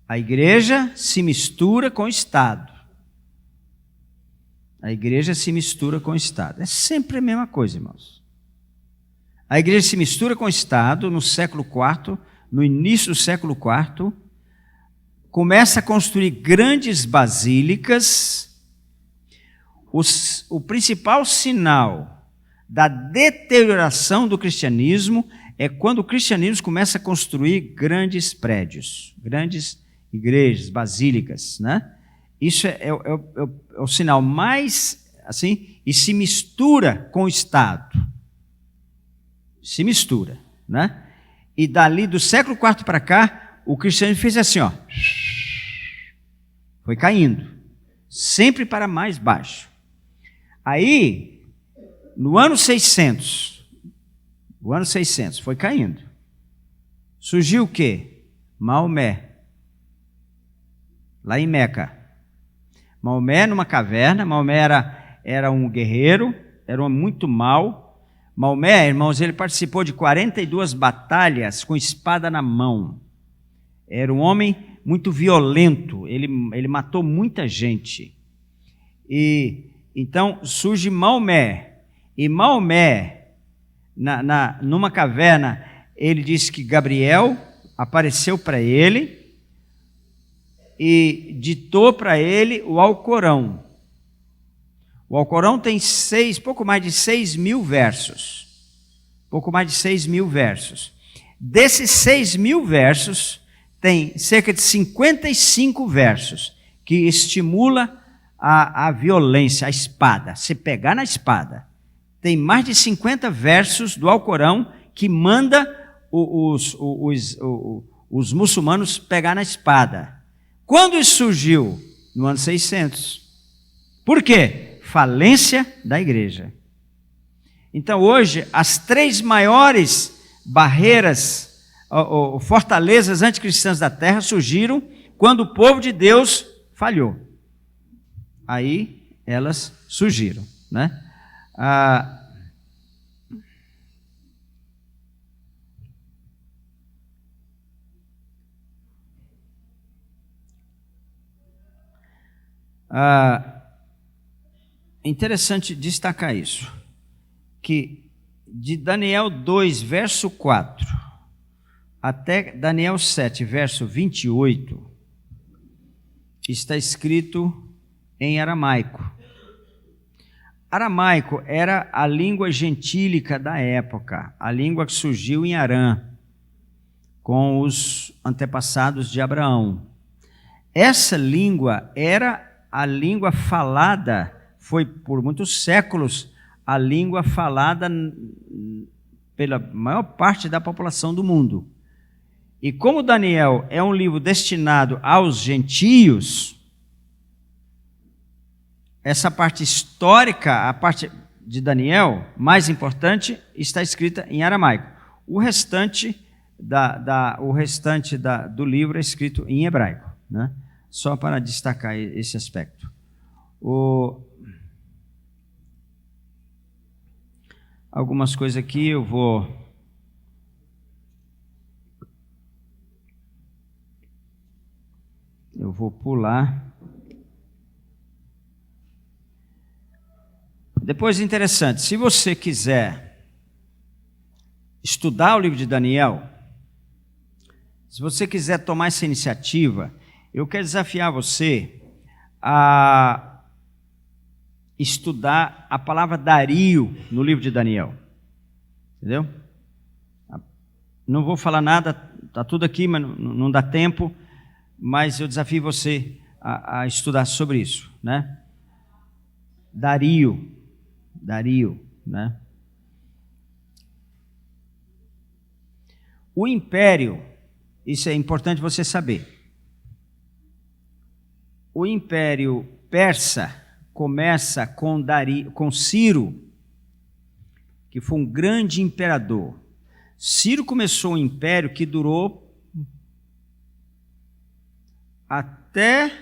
A igreja se mistura com o Estado. A igreja se mistura com o Estado. É sempre a mesma coisa, irmãos. A igreja se mistura com o Estado no século IV, no início do século IV, começa a construir grandes basílicas. O principal sinal da deterioração do cristianismo é quando o cristianismo começa a construir grandes prédios, grandes igrejas, basílicas, né? Isso é o sinal mais, assim, e se mistura com o Estado. Se mistura, né? E dali do século IV para cá, o cristianismo fez assim, ó. Foi caindo, sempre para mais baixo. Aí, no ano 600, foi caindo. Surgiu o quê? Maomé, lá em Meca. Maomé numa caverna. Maomé era um guerreiro, era um homem muito mau. Maomé, irmãos, ele participou de 42 batalhas com espada na mão. Era um homem muito violento, ele matou muita gente. E então surge Maomé. E Maomé, numa caverna, ele disse que Gabriel apareceu para ele e ditou para ele o Alcorão. O Alcorão tem pouco mais de 6.000 versos. Pouco mais de 6.000 versos. Desses 6.000 versos, tem cerca de 55 versos que estimula a violência, a espada. Se pegar na espada. Tem mais de 50 versos do Alcorão que manda os muçulmanos pegar na espada. Quando isso surgiu? No ano 600. Por quê? Falência da igreja. Então hoje, as 3 maiores barreiras, ou fortalezas anticristãs da terra surgiram quando o povo de Deus falhou. Aí elas surgiram, né? Interessante destacar isso, que de Daniel 2, verso 4, até Daniel 7, verso 28, está escrito em aramaico. Aramaico era a língua gentílica da época, a língua que surgiu em Arã, com os antepassados de Abraão. Essa língua era a língua falada, foi por muitos séculos a língua falada pela maior parte da população do mundo. E como Daniel é um livro destinado aos gentios, essa parte histórica, a parte de Daniel, mais importante, está escrita em aramaico. O restante do livro é escrito em hebraico, né? Só para destacar esse aspecto. Algumas coisas aqui eu vou pular. Depois, interessante, se você quiser estudar o livro de Daniel, se você quiser tomar essa iniciativa, eu quero desafiar você a estudar a palavra Dario no livro de Daniel. Entendeu? Não vou falar nada, está tudo aqui, mas não dá tempo, mas eu desafio você a estudar sobre isso, né? Dario, né? O império, isso é importante você saber. O império persa começa com Ciro, que foi um grande imperador. Ciro começou um império que durou até,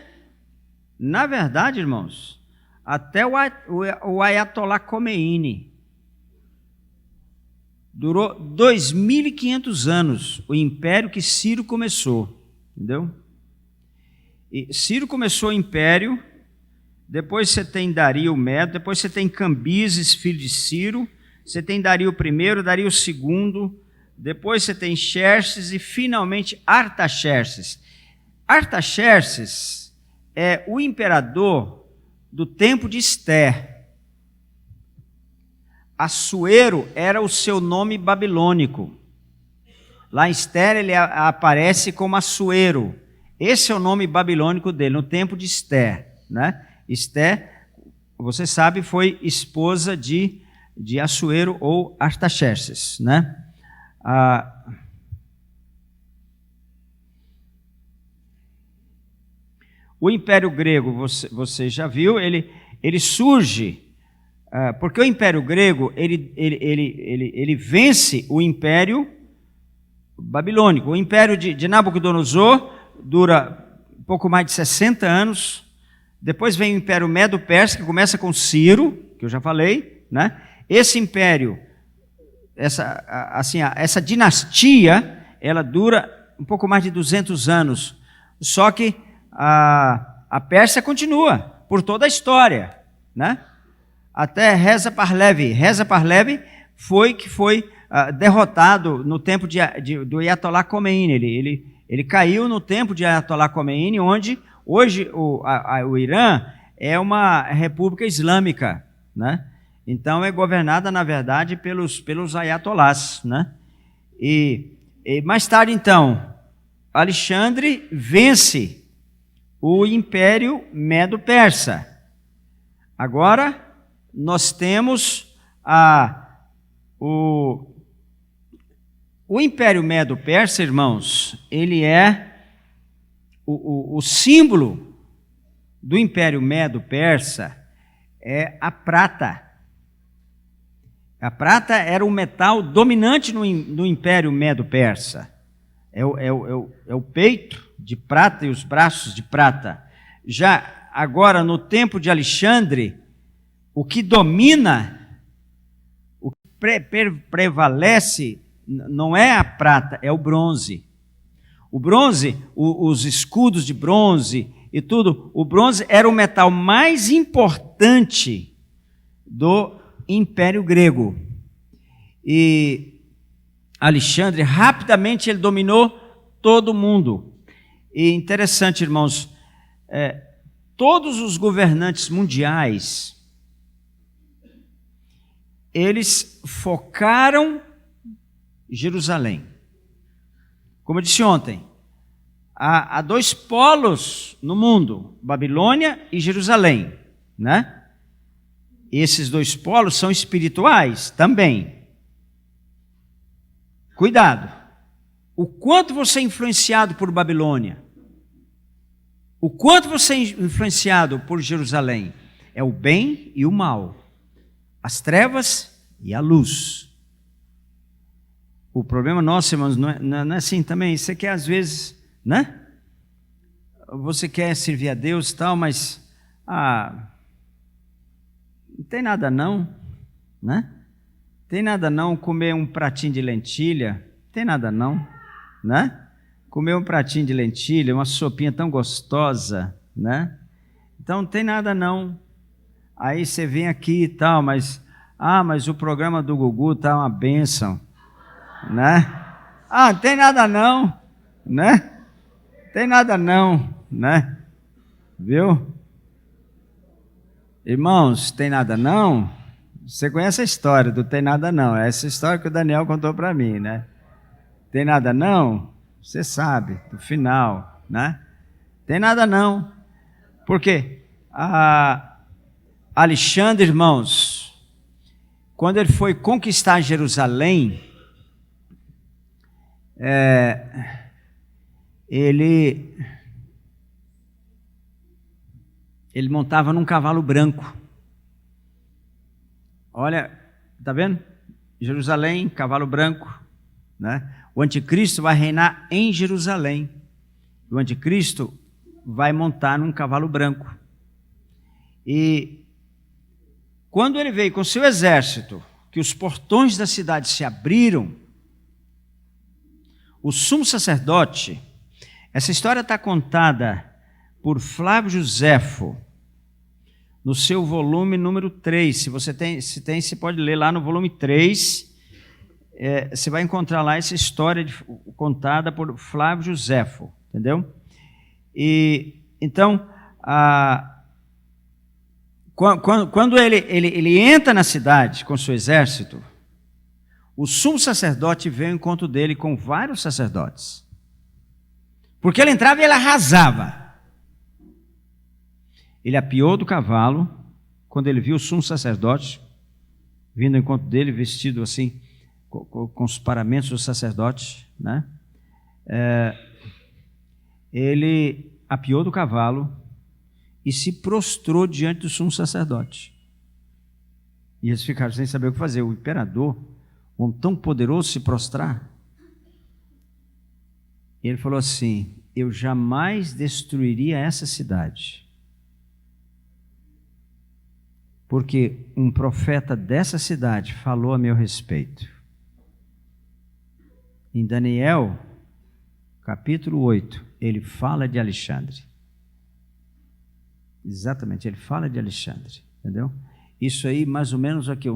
na verdade, irmãos, até o Ayatollah Khomeini. Durou 2.500 anos o império que Ciro começou, entendeu? E Ciro começou o império, depois você tem Dario Medo, depois você tem Cambises, filho de Ciro, você tem Dario I, Dario II, depois você tem Xerxes e finalmente Artaxerxes. Artaxerxes é o imperador do tempo de Esté. Assuero era o seu nome babilônico. Lá em Esté ele aparece como Assuero. Esse é o nome babilônico dele, no tempo de Esté, né? Esté, você sabe, foi esposa de Assuero ou Artaxerxes, né? O Império Grego, você já viu, ele surge porque o Império Grego ele vence o Império Babilônico. O Império de Nabucodonosor dura um pouco mais de 60 anos. Depois vem o Império Medo-Persa, que começa com Ciro, que eu já falei, né? Esse império, essa dinastia, ela dura um pouco mais de 200 anos. Só que a Pérsia continua por toda a história, né? Até Reza Pahlavi. Reza Pahlavi foi derrotado no tempo do Ayatollah Khomeini. Ele caiu no tempo de Ayatollah Khomeini, onde hoje o Irã é uma república islâmica, né? Então é governada, na verdade, pelos ayatollahs, né? E mais tarde, então, Alexandre vence o Império Medo-Persa. Agora nós temos o Império Medo-Persa, irmãos, ele é o símbolo do Império Medo-Persa é a prata. A prata era o metal dominante no Império Medo-Persa. É o peito de prata e os braços de prata. Já agora, no tempo de Alexandre, o que domina, o que prevalece, não é a prata, é o bronze. O bronze, os escudos de bronze e tudo, o bronze era o metal mais importante do Império Grego. E Alexandre, rapidamente, ele dominou todo o mundo. E interessante, irmãos, todos os governantes mundiais, eles focaram Jerusalém. Como eu disse ontem, há dois polos no mundo, Babilônia e Jerusalém, né? Esses dois polos são espirituais também. Cuidado. O quanto você é influenciado por Babilônia, o quanto você é influenciado por Jerusalém, é o bem e o mal, as trevas e a luz. O problema nosso, irmãos, não é assim também. Você quer, às vezes, né? Você quer servir a Deus e tal, mas não tem nada não, né? Tem nada não comer um pratinho de lentilha, tem nada não, né? Comer um pratinho de lentilha, uma sopinha tão gostosa, né? Então não tem nada não. Aí você vem aqui e tal, mas o programa do Gugu tá uma bênção, né? Não tem nada não, né? Tem nada não, né? Viu? Irmãos, tem nada não? Você conhece a história do tem nada não? É essa história que o Daniel contou para mim, né? Tem nada não? Você sabe, no final, né? Tem nada não. Por quê? Alexandre, irmãos, quando ele foi conquistar Jerusalém, ele montava num cavalo branco. Olha, tá vendo? Jerusalém, cavalo branco, né? O anticristo vai reinar em Jerusalém. O anticristo vai montar num cavalo branco. E quando ele veio com seu exército, que os portões da cidade se abriram, o sumo sacerdote, essa história está contada por Flávio Joséfo, no seu volume número 3. Se você tem, você pode ler lá no volume 3, você vai encontrar lá essa história contada por Flávio Joséfo, entendeu? E então, quando ele entra na cidade com seu exército, o sumo sacerdote veio ao encontro dele com vários sacerdotes. Porque ele entrava e ele arrasava. Ele apiou do cavalo, quando ele viu o sumo sacerdote vindo ao encontro dele, vestido assim, com os paramentos do sacerdote, né? Ele apiou do cavalo e se prostrou diante do sumo sacerdote. E eles ficaram sem saber o que fazer. O imperador, um homem tão poderoso, se prostrar. E ele falou assim: eu jamais destruiria essa cidade, porque um profeta dessa cidade falou a meu respeito. Em Daniel, capítulo 8, ele fala de Alexandre. Exatamente, ele fala de Alexandre, entendeu? Isso aí, mais ou menos aqui,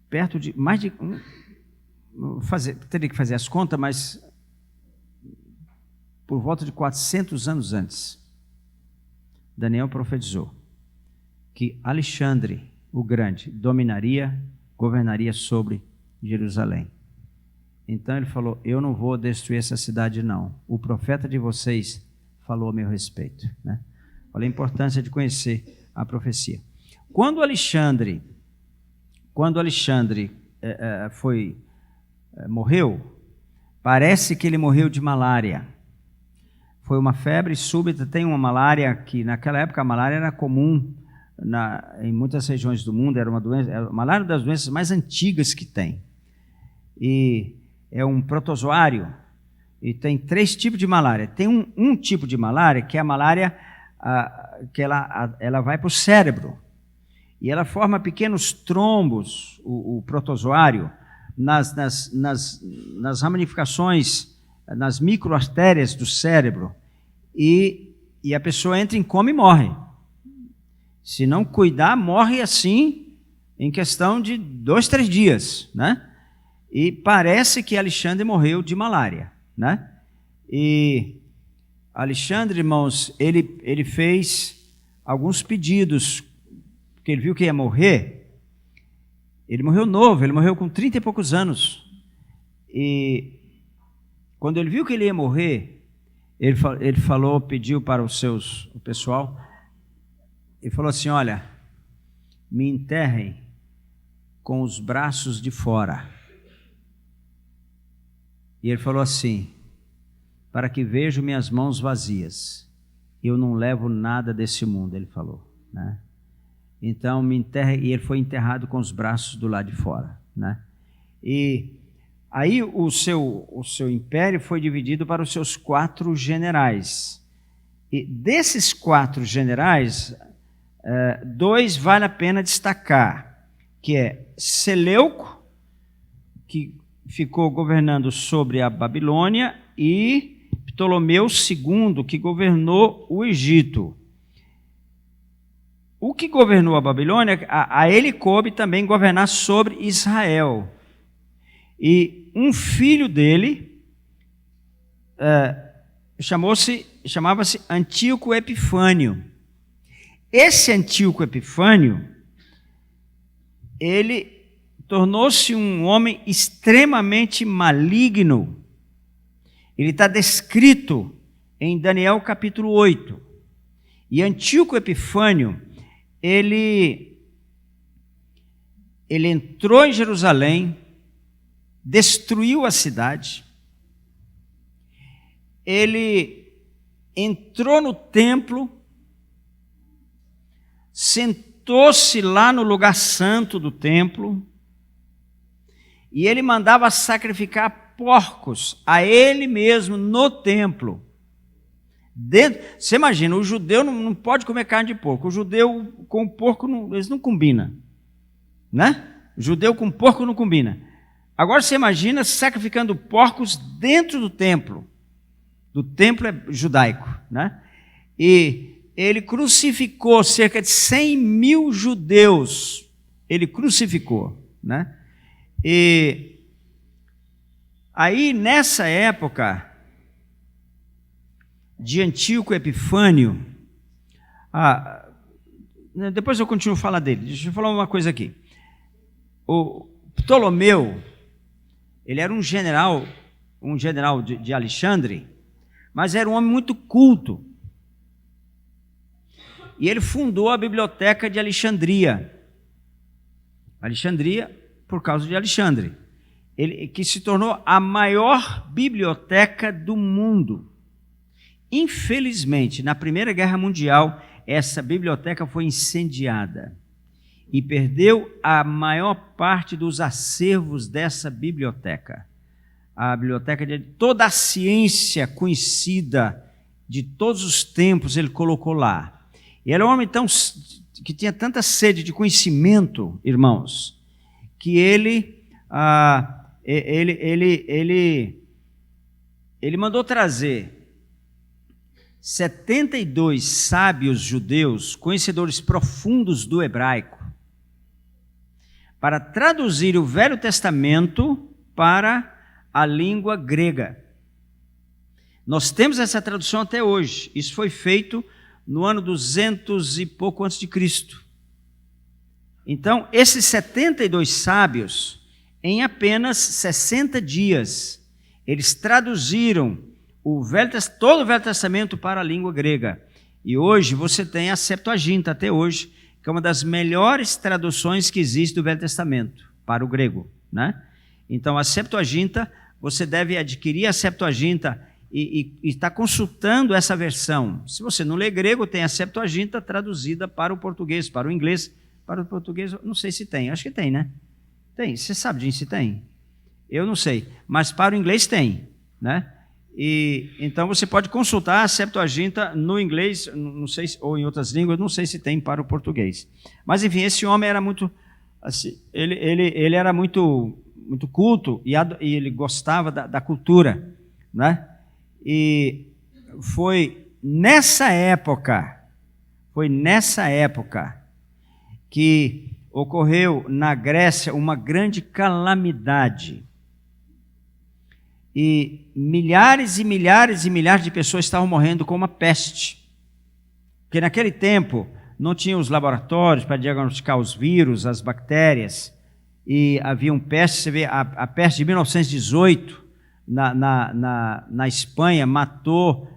perto de, mais de, teria que fazer as contas, mas por volta de 400 anos antes, Daniel profetizou que Alexandre, o Grande, governaria sobre Jerusalém. Então ele falou: eu não vou destruir essa cidade, não. O profeta de vocês falou a meu respeito, né? Olha a importância de conhecer a profecia. Quando Alexandre morreu, parece que ele morreu de malária. Foi uma febre súbita. Tem uma malária que naquela época a malária era comum em muitas regiões do mundo. Era a malária das doenças mais antigas que tem. E é um protozoário. E tem 3 tipos de malária. Tem um tipo de malária que é a malária que ela vai para o cérebro. E ela forma pequenos trombos, o protozoário, nas ramificações, nas microartérias do cérebro. E a pessoa entra em coma e morre. Se não cuidar, morre assim, em questão de 2, 3 dias, né? E parece que Alexandre morreu de malária, né? E Alexandre, irmãos, ele fez alguns pedidos, porque ele viu que ia morrer. Ele morreu novo, ele morreu com 30 e poucos anos. E quando ele viu que ele ia morrer, ele falou, pediu para o pessoal, ele falou assim: olha, me enterrem com os braços de fora. E ele falou assim: para que vejam minhas mãos vazias, eu não levo nada desse mundo, ele falou, né? Então me enterre, e ele foi enterrado com os braços do lado de fora, né? E aí o seu império foi dividido para os seus 4 generais. E desses 4 generais, 2 vale a pena destacar, que é Seleuco, que ficou governando sobre a Babilônia, e Ptolomeu II, que governou o Egito. O que governou a Babilônia, a ele coube também governar sobre Israel. E um filho dele chamava-se Antíoco Epifânio. Esse Antíoco Epifânio, ele tornou-se um homem extremamente maligno. Ele está descrito em Daniel capítulo 8. E Antíoco Epifânio, ele entrou em Jerusalém, destruiu a cidade, ele entrou no templo, sentou-se lá no lugar santo do templo, e ele mandava sacrificar porcos a ele mesmo no templo. Você imagina, o judeu não pode comer carne de porco. O judeu com o porco, eles não combinam. Né? O judeu com porco não combina. Agora você imagina sacrificando porcos dentro do templo. Do templo judaico. Né? E ele crucificou cerca de 100 mil judeus. Ele crucificou. Né? E aí, nessa época de Antíoco Epifânio, depois eu continuo a falar dele, deixa eu falar uma coisa aqui. O Ptolomeu, ele era um general de Alexandre, mas era um homem muito culto. E ele fundou a biblioteca de Alexandria. Alexandria, por causa de Alexandre. Que se tornou a maior biblioteca do mundo. Infelizmente, na Primeira Guerra Mundial, essa biblioteca foi incendiada e perdeu a maior parte dos acervos dessa biblioteca. A biblioteca de toda a ciência conhecida de todos os tempos ele colocou lá. E era um homem que tinha tanta sede de conhecimento, irmãos, que ele mandou trazer 72 sábios judeus, conhecedores profundos do hebraico, para traduzir o Velho Testamento para a língua grega. Nós temos essa tradução até hoje. Isso foi feito no ano 200 e pouco antes de Cristo. Então, esses 72 sábios, em apenas 60 dias, eles traduziram todo o Velho Testamento para a língua grega. E hoje você tem a Septuaginta, até hoje, que é uma das melhores traduções que existe do Velho Testamento para o grego. Né? Então, a Septuaginta, você deve adquirir a Septuaginta e está consultando essa versão. Se você não lê grego, tem a Septuaginta traduzida para o português, para o inglês. Para o português, não sei se tem, acho que tem, né? Tem, você sabe, Jim, se tem? Eu não sei, mas para o inglês tem, né? E então você pode consultar a Septuaginta no inglês, não sei, ou em outras línguas, não sei se tem para o português. Mas enfim, esse homem era muito, assim, ele era muito culto e ele gostava da cultura, né? E foi nessa época que ocorreu na Grécia uma grande calamidade. E milhares e milhares e milhares de pessoas estavam morrendo com uma peste. Porque naquele tempo não tinha os laboratórios para diagnosticar os vírus, as bactérias, e havia peste. Você vê, a peste de 1918 na Espanha matou,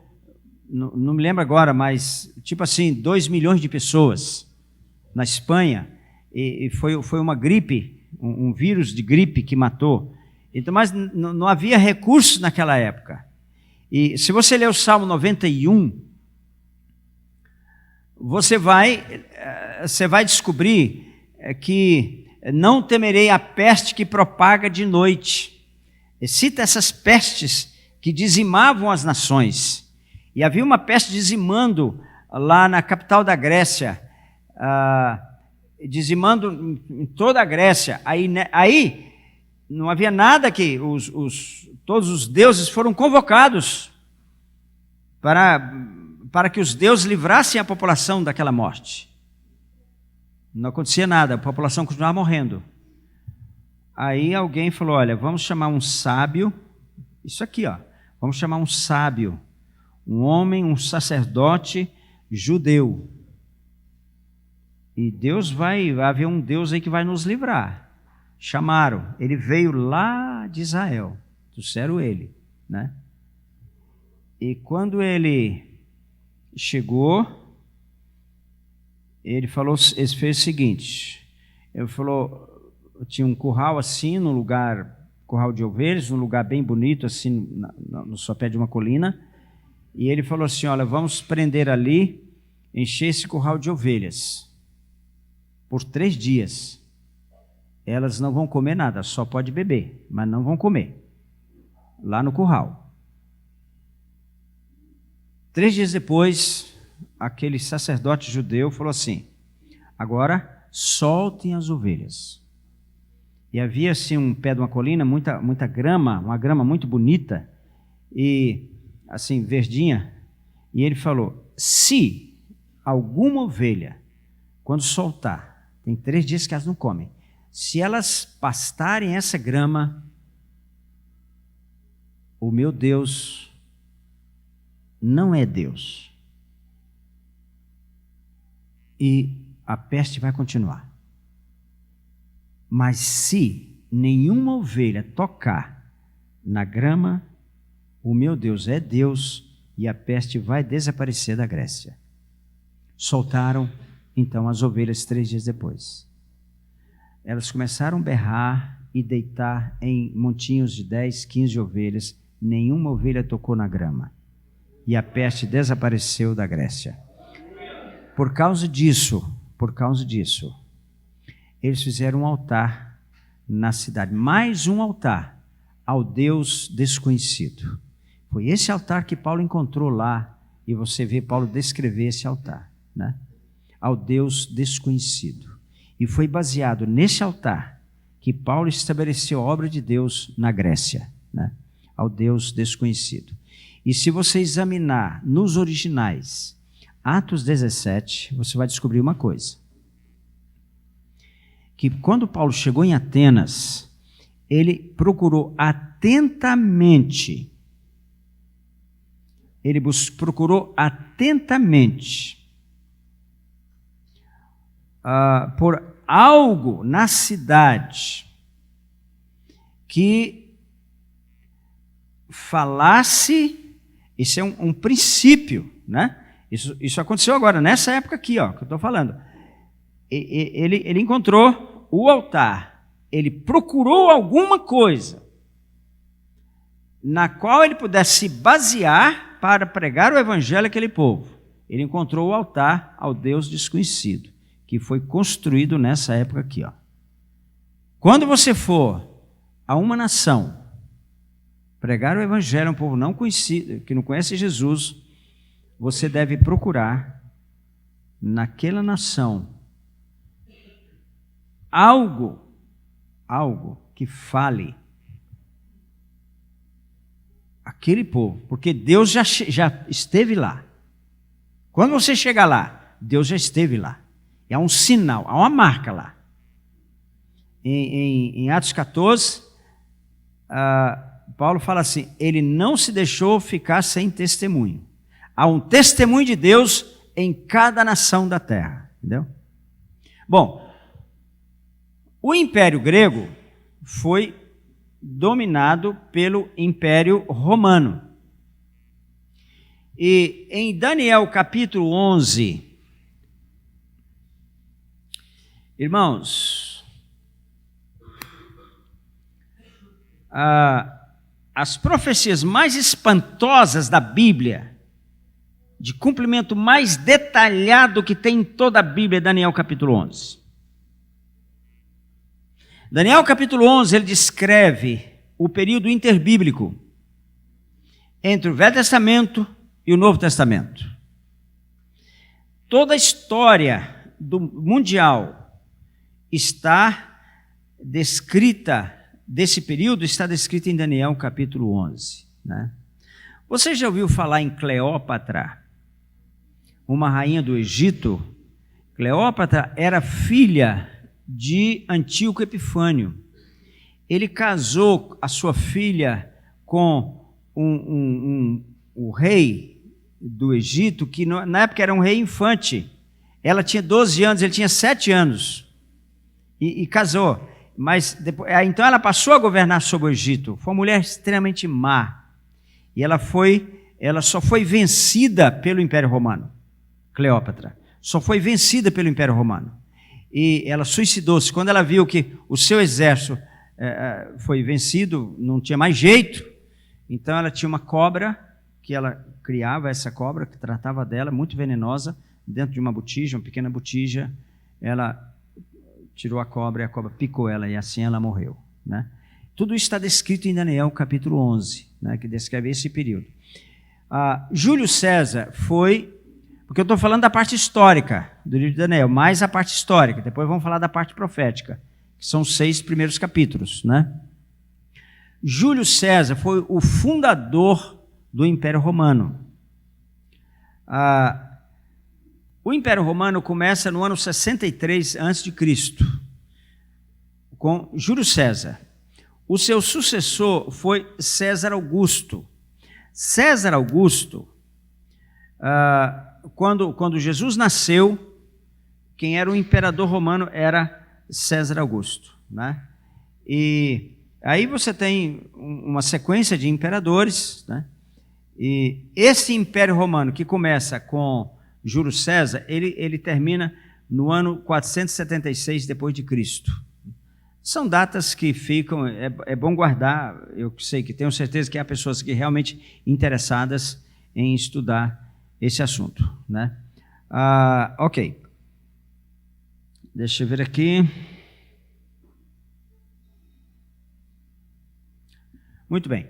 não me lembro agora, mas tipo assim, 2 milhões de pessoas na Espanha, e foi uma gripe, um vírus de gripe que matou. Então, mas não havia recursos naquela época. E se você ler o Salmo 91, você vai descobrir que não temerei a peste que propaga de noite. E cita essas pestes que dizimavam as nações. E havia uma peste dizimando lá na capital da Grécia, dizimando em toda a Grécia. Aí não havia nada que todos os deuses foram convocados para que os deuses livrassem a população daquela morte. Não acontecia nada, a população continuava morrendo. Aí alguém falou, olha, vamos chamar um sábio, isso aqui, ó, vamos chamar um sábio, um homem, um sacerdote judeu. E vai haver um Deus aí que vai nos livrar. Chamaram, ele veio lá de Israel, trouxeram ele, né? E quando ele chegou, ele fez o seguinte, ele falou, tinha um curral assim, no lugar, curral de ovelhas, num lugar bem bonito, assim, no sopé de uma colina, e ele falou assim, olha, vamos prender ali, encher esse curral de ovelhas, por 3 dias, elas não vão comer nada, só pode beber, mas não vão comer, lá no curral. 3 dias depois, aquele sacerdote judeu falou assim, agora soltem as ovelhas. E havia assim um pé de uma colina, muita grama, uma grama muito bonita, e assim, verdinha, e ele falou, se alguma ovelha, quando soltar, tem 3 dias que elas não comem, se elas pastarem essa grama, o meu Deus não é Deus. E a peste vai continuar. Mas se nenhuma ovelha tocar na grama, o meu Deus é Deus e a peste vai desaparecer da Grécia. Soltaram então as ovelhas 3 dias depois. Elas começaram a berrar e deitar em montinhos de 10, 15 ovelhas. Nenhuma ovelha tocou na grama. E a peste desapareceu da Grécia. Por causa disso, eles fizeram um altar na cidade. Mais um altar ao Deus desconhecido. Foi esse altar que Paulo encontrou lá. E você vê Paulo descrever esse altar, né? Ao Deus desconhecido. E foi baseado nesse altar que Paulo estabeleceu a obra de Deus na Grécia, né? Ao Deus desconhecido. E se você examinar nos originais, Atos 17, você vai descobrir uma coisa. Que quando Paulo chegou em Atenas, ele procurou atentamente, por algo na cidade que falasse, isso é um princípio, né? Isso aconteceu agora, nessa época aqui, ó, que eu estou falando. Ele encontrou o altar, ele procurou alguma coisa na qual ele pudesse se basear para pregar o evangelho àquele povo. Ele encontrou o altar ao Deus desconhecido, que foi construído nessa época aqui, ó. Quando você for a uma nação pregar o evangelho a um povo não conhecido, que não conhece Jesus, você deve procurar naquela nação algo que fale aquele povo, porque Deus já esteve lá. Quando você chegar lá, Deus já esteve lá. É um sinal, há uma marca lá. Em Atos 14, Paulo fala assim, ele não se deixou ficar sem testemunho. Há um testemunho de Deus em cada nação da terra, entendeu? Bom, o Império Grego foi dominado pelo Império Romano. E em Daniel capítulo 11, irmãos, as profecias mais espantosas da Bíblia, de cumprimento mais detalhado que tem em toda a Bíblia, é Daniel capítulo 11. Daniel capítulo 11, ele descreve o período interbíblico entre o Velho Testamento e o Novo Testamento. Toda a história do mundial está descrita, desse período está descrita em Daniel capítulo 11, né? Você já ouviu falar em Cleópatra, uma rainha do Egito? Cleópatra era filha de Antíoco Epifânio. Ele casou a sua filha com o rei do Egito, que na época era um rei infante. Ela tinha 12 anos, ele tinha 7 anos. E casou. Mas depois, então ela passou a governar sobre o Egito. Foi uma mulher extremamente má. E ela só foi vencida pelo Império Romano, Cleópatra. só foi vencida pelo Império Romano. E ela suicidou-se. Quando ela viu que o seu exército foi vencido, não tinha mais jeito, então ela tinha uma cobra, que ela criava essa cobra, que tratava dela, muito venenosa, dentro de uma botija, uma pequena botija, ela tirou a cobra e a cobra picou ela, e assim ela morreu, né? Tudo isso está descrito em Daniel capítulo 11, né, que descreve esse período. Júlio César foi, porque eu estou falando da parte histórica do livro de Daniel, mais a parte histórica, depois vamos falar da parte profética, que são os 6 primeiros capítulos, né? Júlio César foi o fundador do Império Romano. O Império Romano começa no ano 63 a.C., com Júlio César. O seu sucessor foi César Augusto. César Augusto, quando Jesus nasceu, quem era o imperador romano era César Augusto, né? E aí você tem uma sequência de imperadores, né? E esse Império Romano, que começa com Júlio César, ele termina no ano 476 depois de Cristo. São datas que ficam, é bom guardar, eu sei que tenho certeza que há pessoas que realmente interessadas em estudar esse assunto, né? Ok. Deixa eu ver aqui. Muito bem.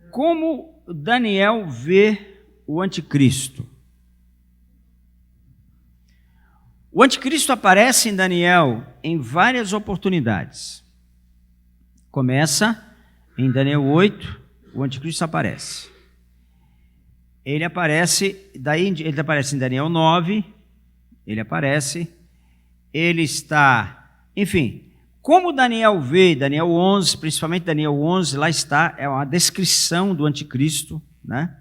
Como Daniel vê o anticristo? O anticristo aparece em Daniel em várias oportunidades. Começa em Daniel 8, o anticristo aparece. Ele aparece em Daniel 9, ele está, enfim, como Daniel vê, Daniel 11, principalmente Daniel 11, lá está, é uma descrição do anticristo, né?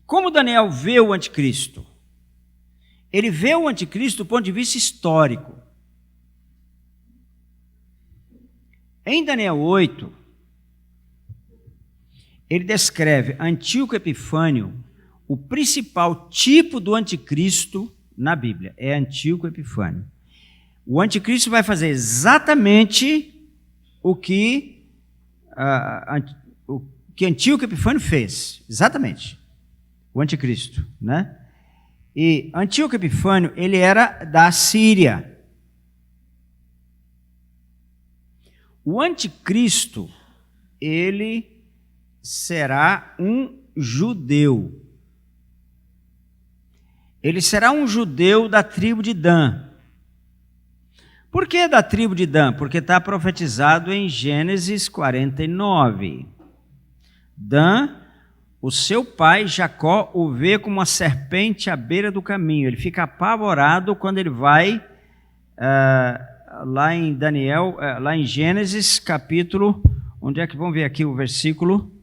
Como Daniel vê o anticristo? Ele vê o anticristo do ponto de vista histórico. Em Daniel 8, ele descreve Antíoco Epifânio, o principal tipo do anticristo na Bíblia, é Antíoco Epifânio. O anticristo vai fazer exatamente o que Antíoco Epifânio fez, exatamente, o anticristo, né? E Antíoco Epifânio, ele era da Síria. O anticristo, ele será um judeu. Ele será um judeu da tribo de Dan. Por que da tribo de Dan? Porque está profetizado em Gênesis 49. Dan, o seu pai Jacó o vê como uma serpente à beira do caminho. Ele fica apavorado quando ele vai lá em Daniel, lá em Gênesis capítulo, onde é que vamos ver aqui o versículo?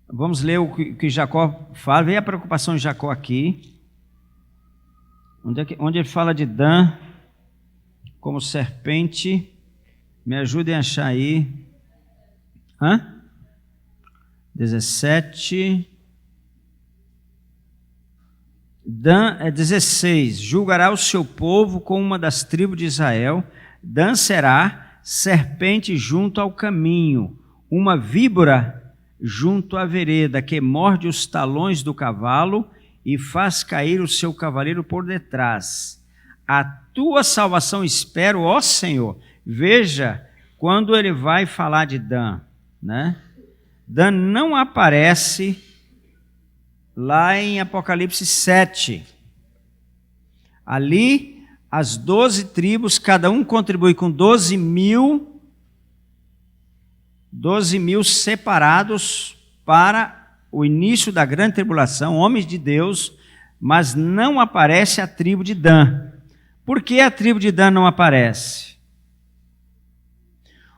Vamos ler o que Jacó fala. Vê a preocupação de Jacó aqui. Onde ele fala de Dan como serpente. Me ajudem a achar aí. 17. Dan é 16. Julgará o seu povo como uma das tribos de Israel. Dan será serpente junto ao caminho, uma víbora junto à vereda, que morde os talões do cavalo e faz cair o seu cavaleiro por detrás. A tua salvação espero, ó Senhor. Veja, quando ele vai falar de Dan, né? Dan não aparece lá em Apocalipse 7. Ali, as 12 tribos, cada um contribui com 12 mil separados para o início da grande tribulação, homens de Deus, mas não aparece a tribo de Dan. Por que a tribo de Dan não aparece?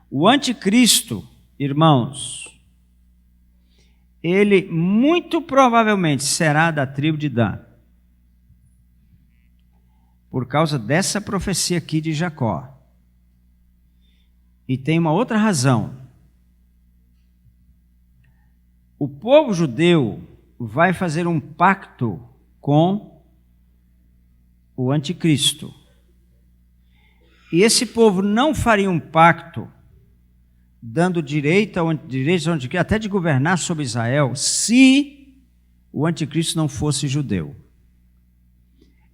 O anticristo, irmãos, ele muito provavelmente será da tribo de Dan, por causa dessa profecia aqui de Jacó. E tem uma outra razão. o povo judeu vai fazer um pacto com o anticristo. E esse povo não faria um pacto dando direito ao anticristo, até de governar sobre Israel, se o anticristo não fosse judeu.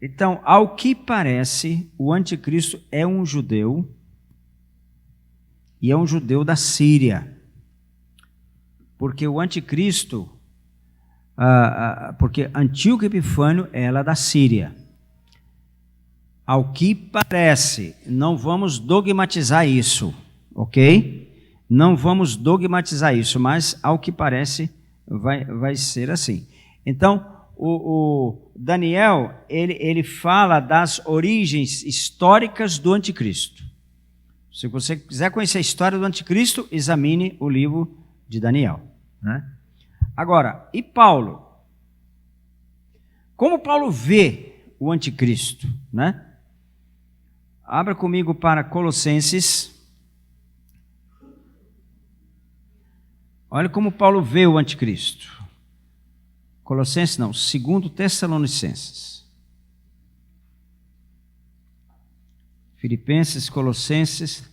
Então, ao que parece, o anticristo é um judeu, e é um judeu da Síria. Porque o anticristo, porque Antíoco Epifânio é lá da Síria. Ao que parece, não vamos dogmatizar isso, ok? Não vamos dogmatizar isso, mas ao que parece vai ser assim. Então, o Daniel, ele fala das origens históricas do anticristo. Se você quiser conhecer a história do anticristo, examine o livro de Daniel, né? Agora, e Paulo? Como Paulo vê o anticristo, né? Abra comigo para Colossenses. Olha como Paulo vê o anticristo. Colossenses não, 2 Tessalonicenses. Filipenses, Colossenses,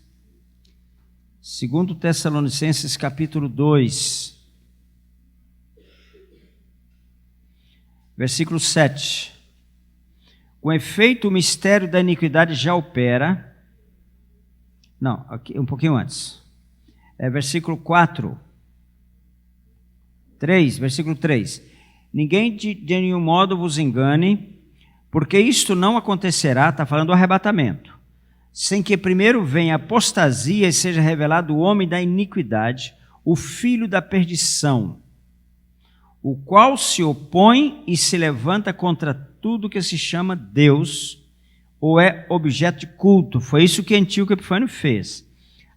2 Tessalonicenses capítulo 2, versículo 7. Com efeito, o mistério da iniquidade já opera. Não, aqui, um pouquinho antes. Versículo 4. 3, versículo 3. Ninguém de nenhum modo vos engane, porque isto não acontecerá, está falando do arrebatamento, sem que primeiro venha a apostasia e seja revelado o homem da iniquidade, o filho da perdição, o qual se opõe e se levanta contra tudo que se chama Deus ou é objeto de culto. Foi isso que Antíoco Epifânio fez,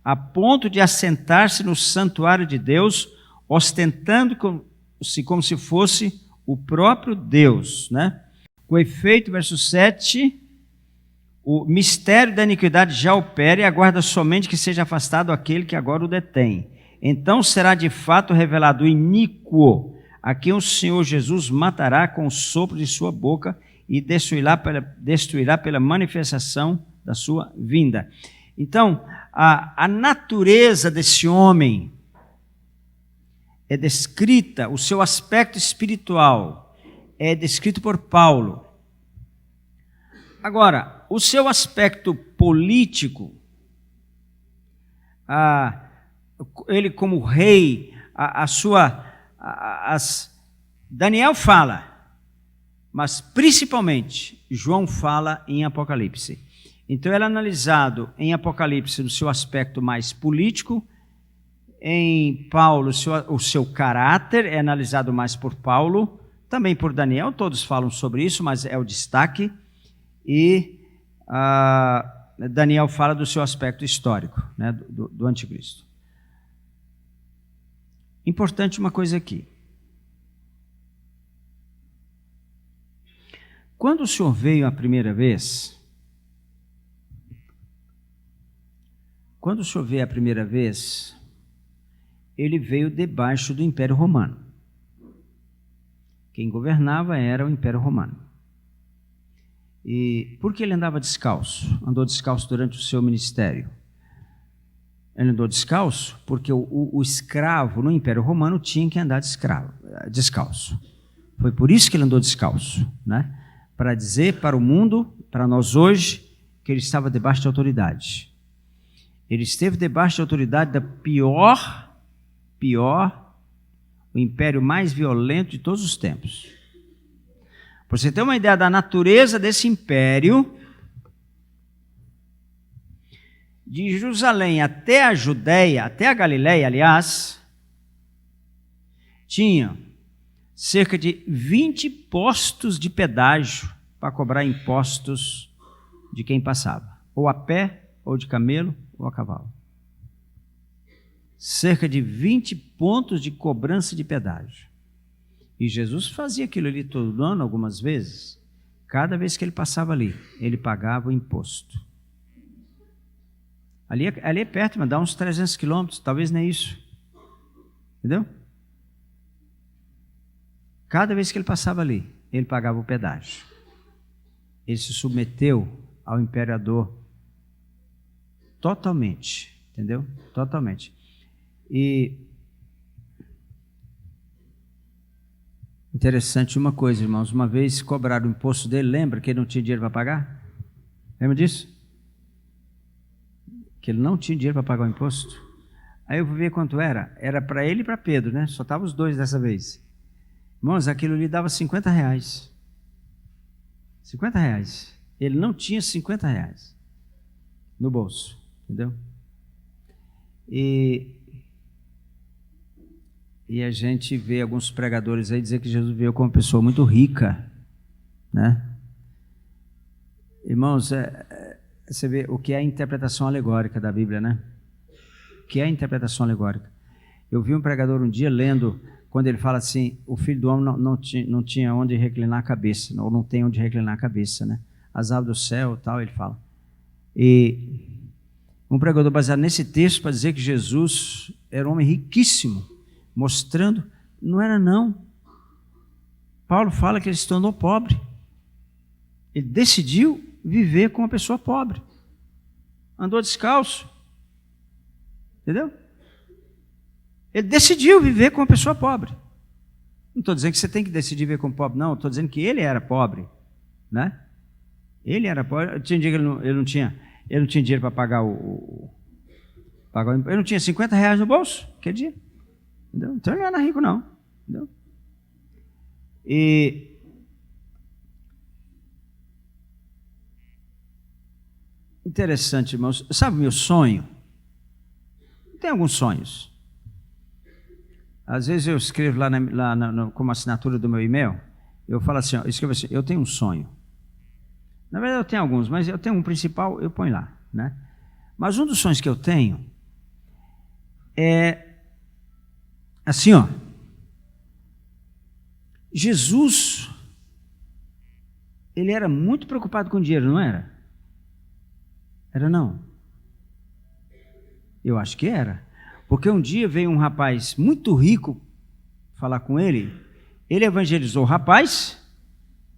a ponto de assentar-se no santuário de Deus, ostentando-se como se fosse o próprio Deus, né? Com efeito, verso 7, o mistério da iniquidade já opera e aguarda somente que seja afastado aquele que agora o detém. Então será de fato revelado o iníquo, a quem o Senhor Jesus matará com o sopro de sua boca e destruirá pela manifestação da sua vinda. Então, a natureza desse homem é descrita, o seu aspecto espiritual é descrito por Paulo. Agora, o seu aspecto político, ele como rei, Daniel fala, mas principalmente João fala em Apocalipse. Então ele é analisado em Apocalipse no seu aspecto mais político, em Paulo o seu caráter é analisado mais por Paulo, também por Daniel, todos falam sobre isso, mas é o destaque, e Daniel fala do seu aspecto histórico, né, do anticristo. Importante uma coisa aqui. Quando o Senhor veio a primeira vez, ele veio debaixo do Império Romano. Quem governava era o Império Romano. E por que ele andava descalço? Andou descalço durante o seu ministério. Ele andou descalço porque o escravo no Império Romano tinha que andar descalço. Foi por isso que ele andou descalço, né? Para dizer para o mundo, para nós hoje, que ele estava debaixo de autoridade. Ele esteve debaixo de autoridade da pior, o império mais violento de todos os tempos. Para você ter uma ideia da natureza desse império, de Jerusalém até a Judéia, até a Galiléia, aliás, tinha cerca de 20 postos de pedágio para cobrar impostos de quem passava, ou a pé, ou de camelo, ou a cavalo. Cerca de 20 pontos de cobrança de pedágio. E Jesus fazia aquilo ali todo ano, algumas vezes. Cada vez que ele passava ali, ele pagava o imposto. Ali é perto, mas dá uns 300 quilômetros, talvez nem isso. Entendeu? Cada vez que ele passava ali, ele pagava o pedágio. Ele se submeteu ao imperador totalmente, entendeu? Totalmente. E interessante uma coisa, irmãos, uma vez cobraram o imposto dele, lembra que ele não tinha dinheiro para pagar? Lembra disso? Que ele não tinha dinheiro para pagar o imposto. Aí eu fui ver quanto era. Era para ele e para Pedro, né? Só estavam os dois dessa vez. Irmãos, aquilo lhe dava R$50. R$50. Ele não tinha R$50 no bolso, entendeu? E a gente vê alguns pregadores aí dizer que Jesus veio como uma pessoa muito rica, né? Irmãos, você vê o que é a interpretação alegórica da Bíblia, né? O que é a interpretação alegórica? Eu vi um pregador um dia lendo, quando ele fala assim, o Filho do Homem não tinha onde reclinar a cabeça, ou não tem onde reclinar a cabeça, né? As aves do céu e tal, ele fala. E um pregador baseado nesse texto para dizer que Jesus era um homem riquíssimo, mostrando, não era não. Paulo fala que ele se tornou pobre. Ele decidiu viver com uma pessoa pobre. Andou descalço. Entendeu? Ele decidiu viver com uma pessoa pobre. Não estou dizendo que você tem que decidir viver com pobre, não. Estou dizendo que ele era pobre, né? Ele era pobre. Tinha dia que ele não tinha dinheiro para pagar ele não tinha R$50 no bolso, aquele dia. Entendeu? Então ele não era rico, não. Entendeu? E interessante, irmãos. Sabe o meu sonho? Tem alguns sonhos. Às vezes eu escrevo lá como assinatura do meu e-mail, eu falo assim, eu escrevo assim, eu tenho um sonho. Na verdade eu tenho alguns, mas eu tenho um principal, eu ponho lá, né? Mas um dos sonhos que eu tenho é assim, ó. Jesus, ele era muito preocupado com dinheiro, não era? Era não? Eu acho que era. Porque um dia veio um rapaz muito rico falar com ele, ele evangelizou o rapaz,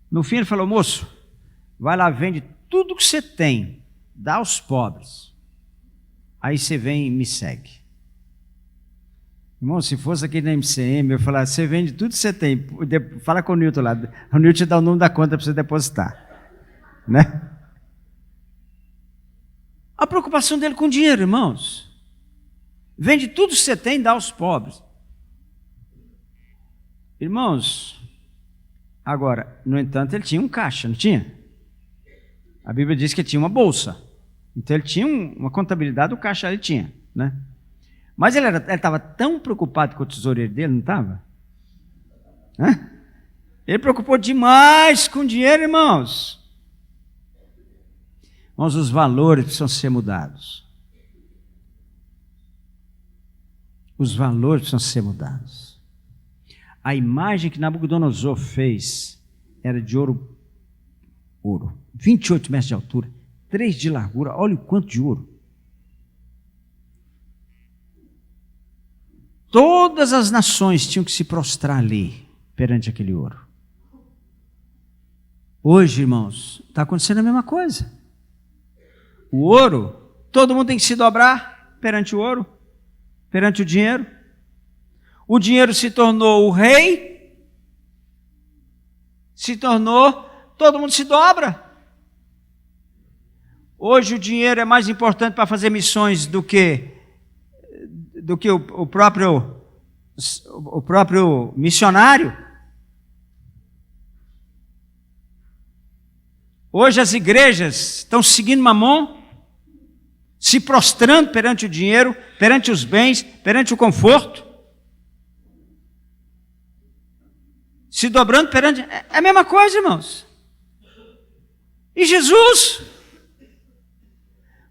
no fim ele falou, moço, vai lá, vende tudo que você tem, dá aos pobres, aí você vem e me segue. Irmão, se fosse aqui na MCM, eu falar, você vende tudo que você tem, fala com o Nilton lá, o Nilton te dá o nome da conta para você depositar, né? A preocupação dele com dinheiro, irmãos. Vende tudo que você tem e dá aos pobres. Irmãos, agora, no entanto, ele tinha um caixa, não tinha? A Bíblia diz que ele tinha uma bolsa. Então ele tinha uma contabilidade, o caixa ele tinha, né? Mas ele estava tão preocupado com o tesoureiro dele, não estava? Ele preocupou demais com o dinheiro, irmãos. Irmãos, os valores precisam ser mudados. Os valores precisam ser mudados. A imagem que Nabucodonosor fez era de ouro, 28 metros de altura, 3 de largura, olha o quanto de ouro. Todas as nações tinham que se prostrar ali, perante aquele ouro. Hoje, irmãos, está acontecendo a mesma coisa. O ouro, todo mundo tem que se dobrar perante o ouro, perante o dinheiro. O dinheiro se tornou o rei, todo mundo se dobra. Hoje o dinheiro é mais importante para fazer missões do que o próprio missionário. Hoje as igrejas estão seguindo Mamon, se prostrando perante o dinheiro, perante os bens, perante o conforto, se dobrando perante... É a mesma coisa, irmãos. E Jesus,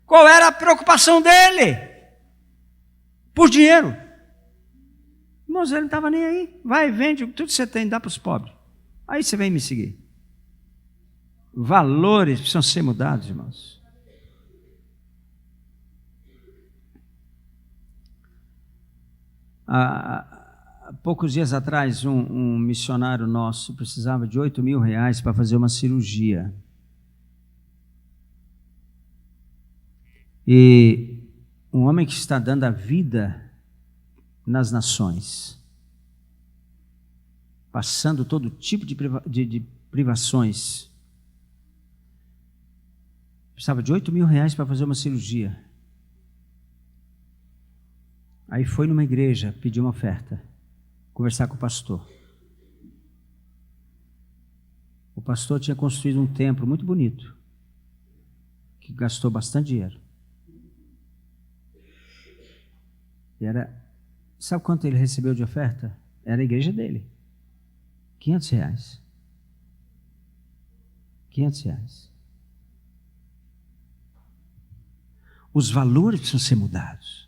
qual era a preocupação dele? Por dinheiro. Irmãos, ele não estava nem aí. Vai, vende tudo que você tem, dá para os pobres. Aí você vem me seguir. Valores precisam ser mudados, irmãos. Poucos dias atrás, um missionário nosso precisava de R$8.000 para fazer uma cirurgia. E um homem que está dando a vida nas nações, passando todo tipo de privações, precisava de R$8.000 para fazer uma cirurgia. Aí foi numa igreja, pediu uma oferta, conversar com o pastor. O pastor tinha construído um templo muito bonito, que gastou bastante dinheiro. E sabe quanto ele recebeu de oferta? Era a igreja dele. R$500. R$500. Os valores precisam ser mudados.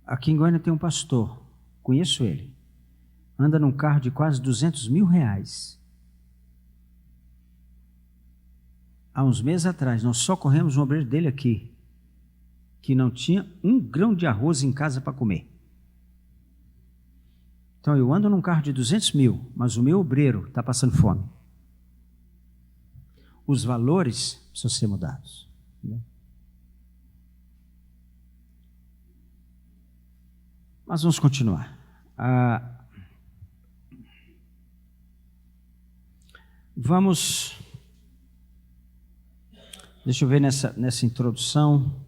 Aqui em Goiânia tem um pastor, conheço ele, anda num carro de quase R$200.000. Há uns meses atrás, nós socorremos um obreiro dele aqui, que não tinha um grão de arroz em casa para comer. Então eu ando num carro de 200 mil, mas o meu obreiro está passando fome. Os valores precisam ser mudados. Entendeu? Mas vamos continuar. Deixa eu ver nessa introdução.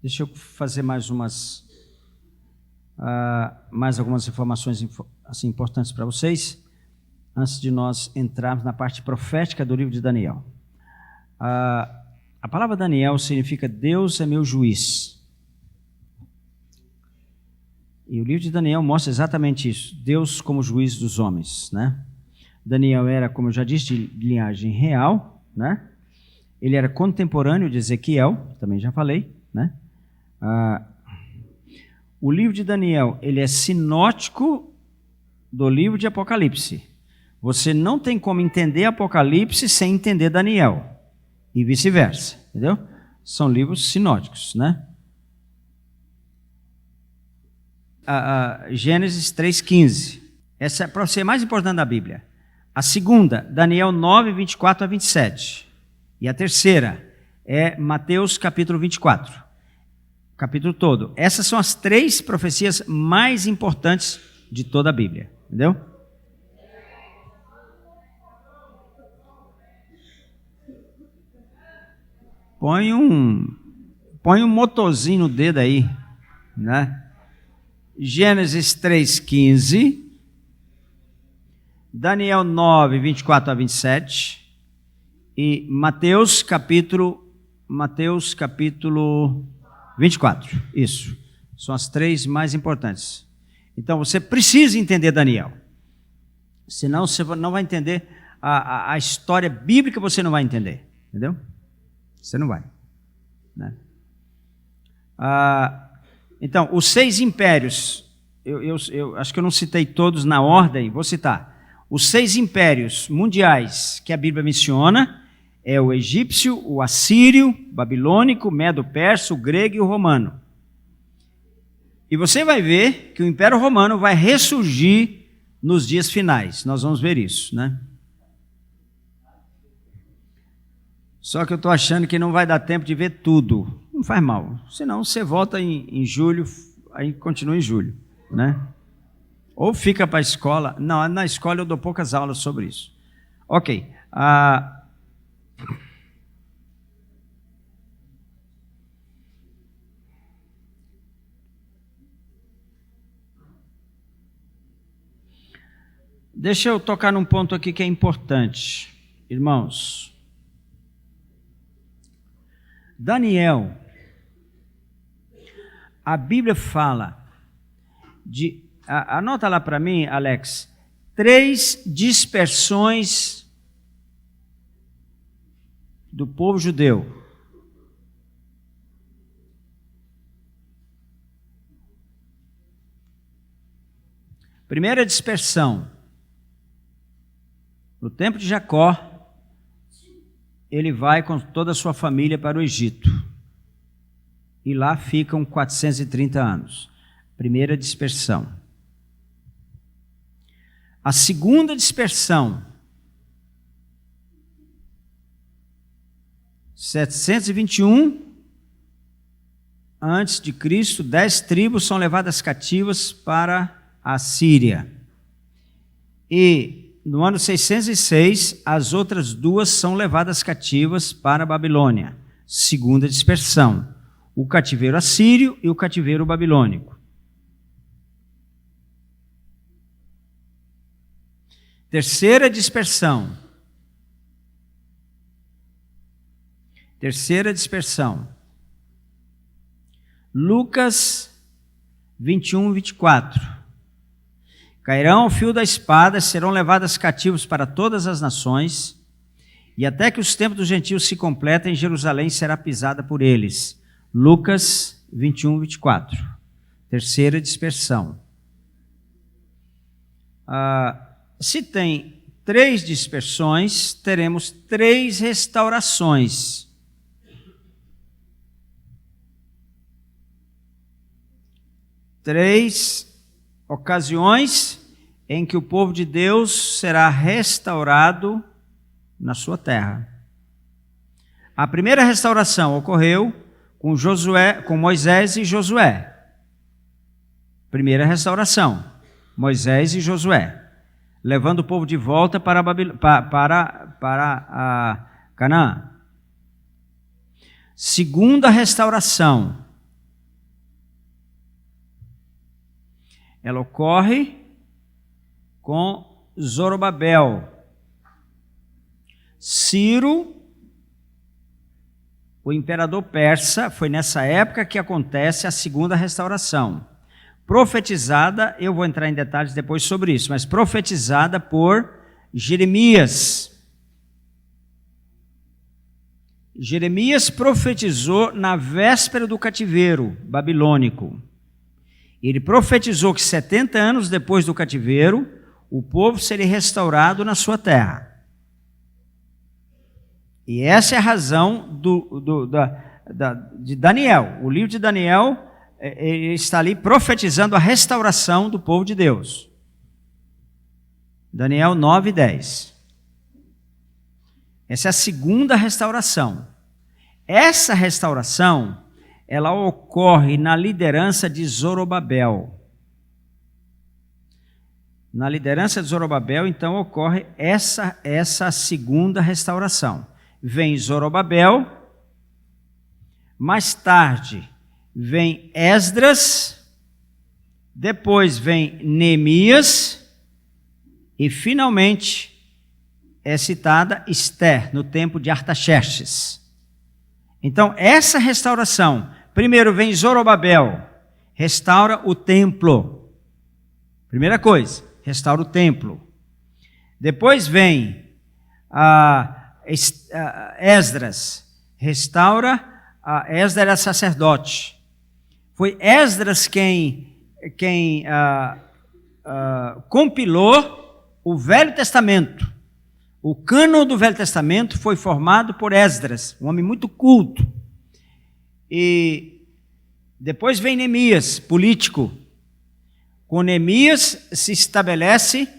Deixa eu fazer mais algumas informações assim, importantes para vocês, antes de nós entrarmos na parte profética do livro de Daniel. A palavra Daniel significa Deus é meu juiz. E o livro de Daniel mostra exatamente isso, Deus como juiz dos homens, né? Daniel era, como eu já disse, de linhagem real, né? Ele era contemporâneo de Ezequiel, também já falei, né? O livro de Daniel, ele é sinótico do livro de Apocalipse. Você não tem como entender Apocalipse sem entender Daniel, e vice-versa, entendeu? São livros sinóticos, né? Gênesis 3,15. Essa é para ser mais importante da Bíblia. A segunda, Daniel 9, 24 a 27. E a terceira é Mateus capítulo 24. Capítulo todo. Essas são as 3 profecias mais importantes de toda a Bíblia. Entendeu? Põe um motorzinho no dedo aí, né? Gênesis 3,15. Daniel 9, 24 a 27. E Mateus capítulo 24, isso. São as 3 mais importantes. Então você precisa entender Daniel. Senão você não vai entender a história bíblica, você não vai entender. Entendeu? Você não vai. Né? Então, os 6 impérios, eu acho que eu não citei todos na ordem, vou citar. Os 6 impérios mundiais que a Bíblia menciona é o egípcio, o assírio, o babilônico, o medo-persa, o grego e o romano. E você vai ver que o Império Romano vai ressurgir nos dias finais. Nós vamos ver isso, né? Só que eu estou achando que não vai dar tempo de ver tudo. Não faz mal. Senão você volta em julho, aí continua em julho, né? Ou fica para a escola. Não, na escola eu dou poucas aulas sobre isso. Ok. Deixa eu tocar num ponto aqui que é importante. Irmãos, Daniel, a Bíblia fala de... Anota lá para mim, Alex, 3 dispersões do povo judeu. Primeira dispersão, No tempo de Jacó, ele vai com toda a sua família para o Egito. E lá ficam 430 anos. Primeira dispersão. A segunda dispersão, 721 antes de Cristo, 10 tribos são levadas cativas para a Síria. E no ano 606, as outras 2 são levadas cativas para a Babilônia. Segunda dispersão, o cativeiro assírio e o cativeiro babilônico. Terceira dispersão. Terceira dispersão. Lucas 21, 24. Cairão ao fio da espada, serão levadas cativos para todas as nações, e até que os tempos dos gentios se completem, Jerusalém será pisada por eles. Lucas 21, 24. Terceira dispersão. Se tem 3 dispersões, teremos 3 restaurações. Três ocasiões em que o povo de Deus será restaurado na sua terra. A primeira restauração ocorreu com Moisés e Josué. Primeira restauração, Moisés e Josué, levando o povo de volta para Canaã. Segunda restauração, ela ocorre com Zorobabel. Ciro, o imperador persa, foi nessa época que acontece a segunda restauração. Profetizada, eu vou entrar em detalhes depois sobre isso, mas profetizada por Jeremias. Jeremias profetizou na véspera do cativeiro babilônico. Ele profetizou que 70 anos depois do cativeiro, o povo seria restaurado na sua terra. E essa é a razão de Daniel. O livro de Daniel está ali profetizando a restauração do povo de Deus. Daniel 9, 10. Essa é a segunda restauração. Essa restauração, ela ocorre na liderança de Zorobabel. Na liderança de Zorobabel, então, ocorre essa segunda restauração. Vem Zorobabel, mais tarde vem Esdras, depois vem Neemias e, finalmente, é citada Esther, no tempo de Artaxerxes. Então, essa restauração, primeiro vem Zorobabel, restaura o templo. Primeira coisa, restaura o templo. Depois vem Esdras, restaura. Esdras era sacerdote. Foi Esdras quem compilou o Velho Testamento. O cânon do Velho Testamento foi formado por Esdras, um homem muito culto. E depois vem Neemias, político. Com Neemias se estabelece,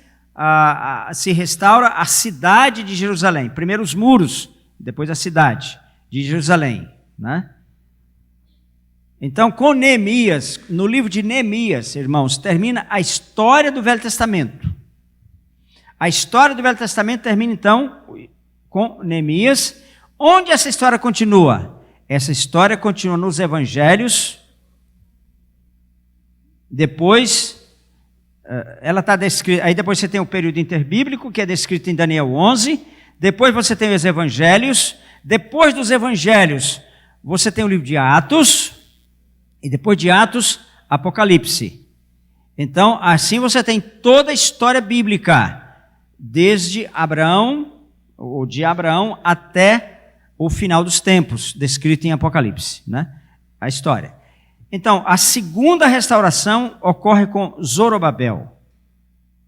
se restaura a cidade de Jerusalém. Primeiro os muros, depois a cidade de Jerusalém, né? Então, com Neemias, no livro de Neemias, irmãos, termina a história do Velho Testamento. A história do Velho Testamento termina, então, com Neemias. Onde essa história continua? Essa história continua nos Evangelhos. Depois, ela está descrita. Aí depois você tem o período interbíblico, que é descrito em Daniel 11. Depois você tem os Evangelhos. Depois dos Evangelhos, você tem o livro de Atos. E depois de Atos, Apocalipse. Então, assim você tem toda a história bíblica, desde Abraão, ou de Abraão, até o final dos tempos, descrito em Apocalipse, né? A história. Então, a segunda restauração ocorre com Zorobabel.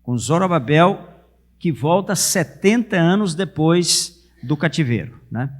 Com Zorobabel que volta 70 anos depois do cativeiro, né?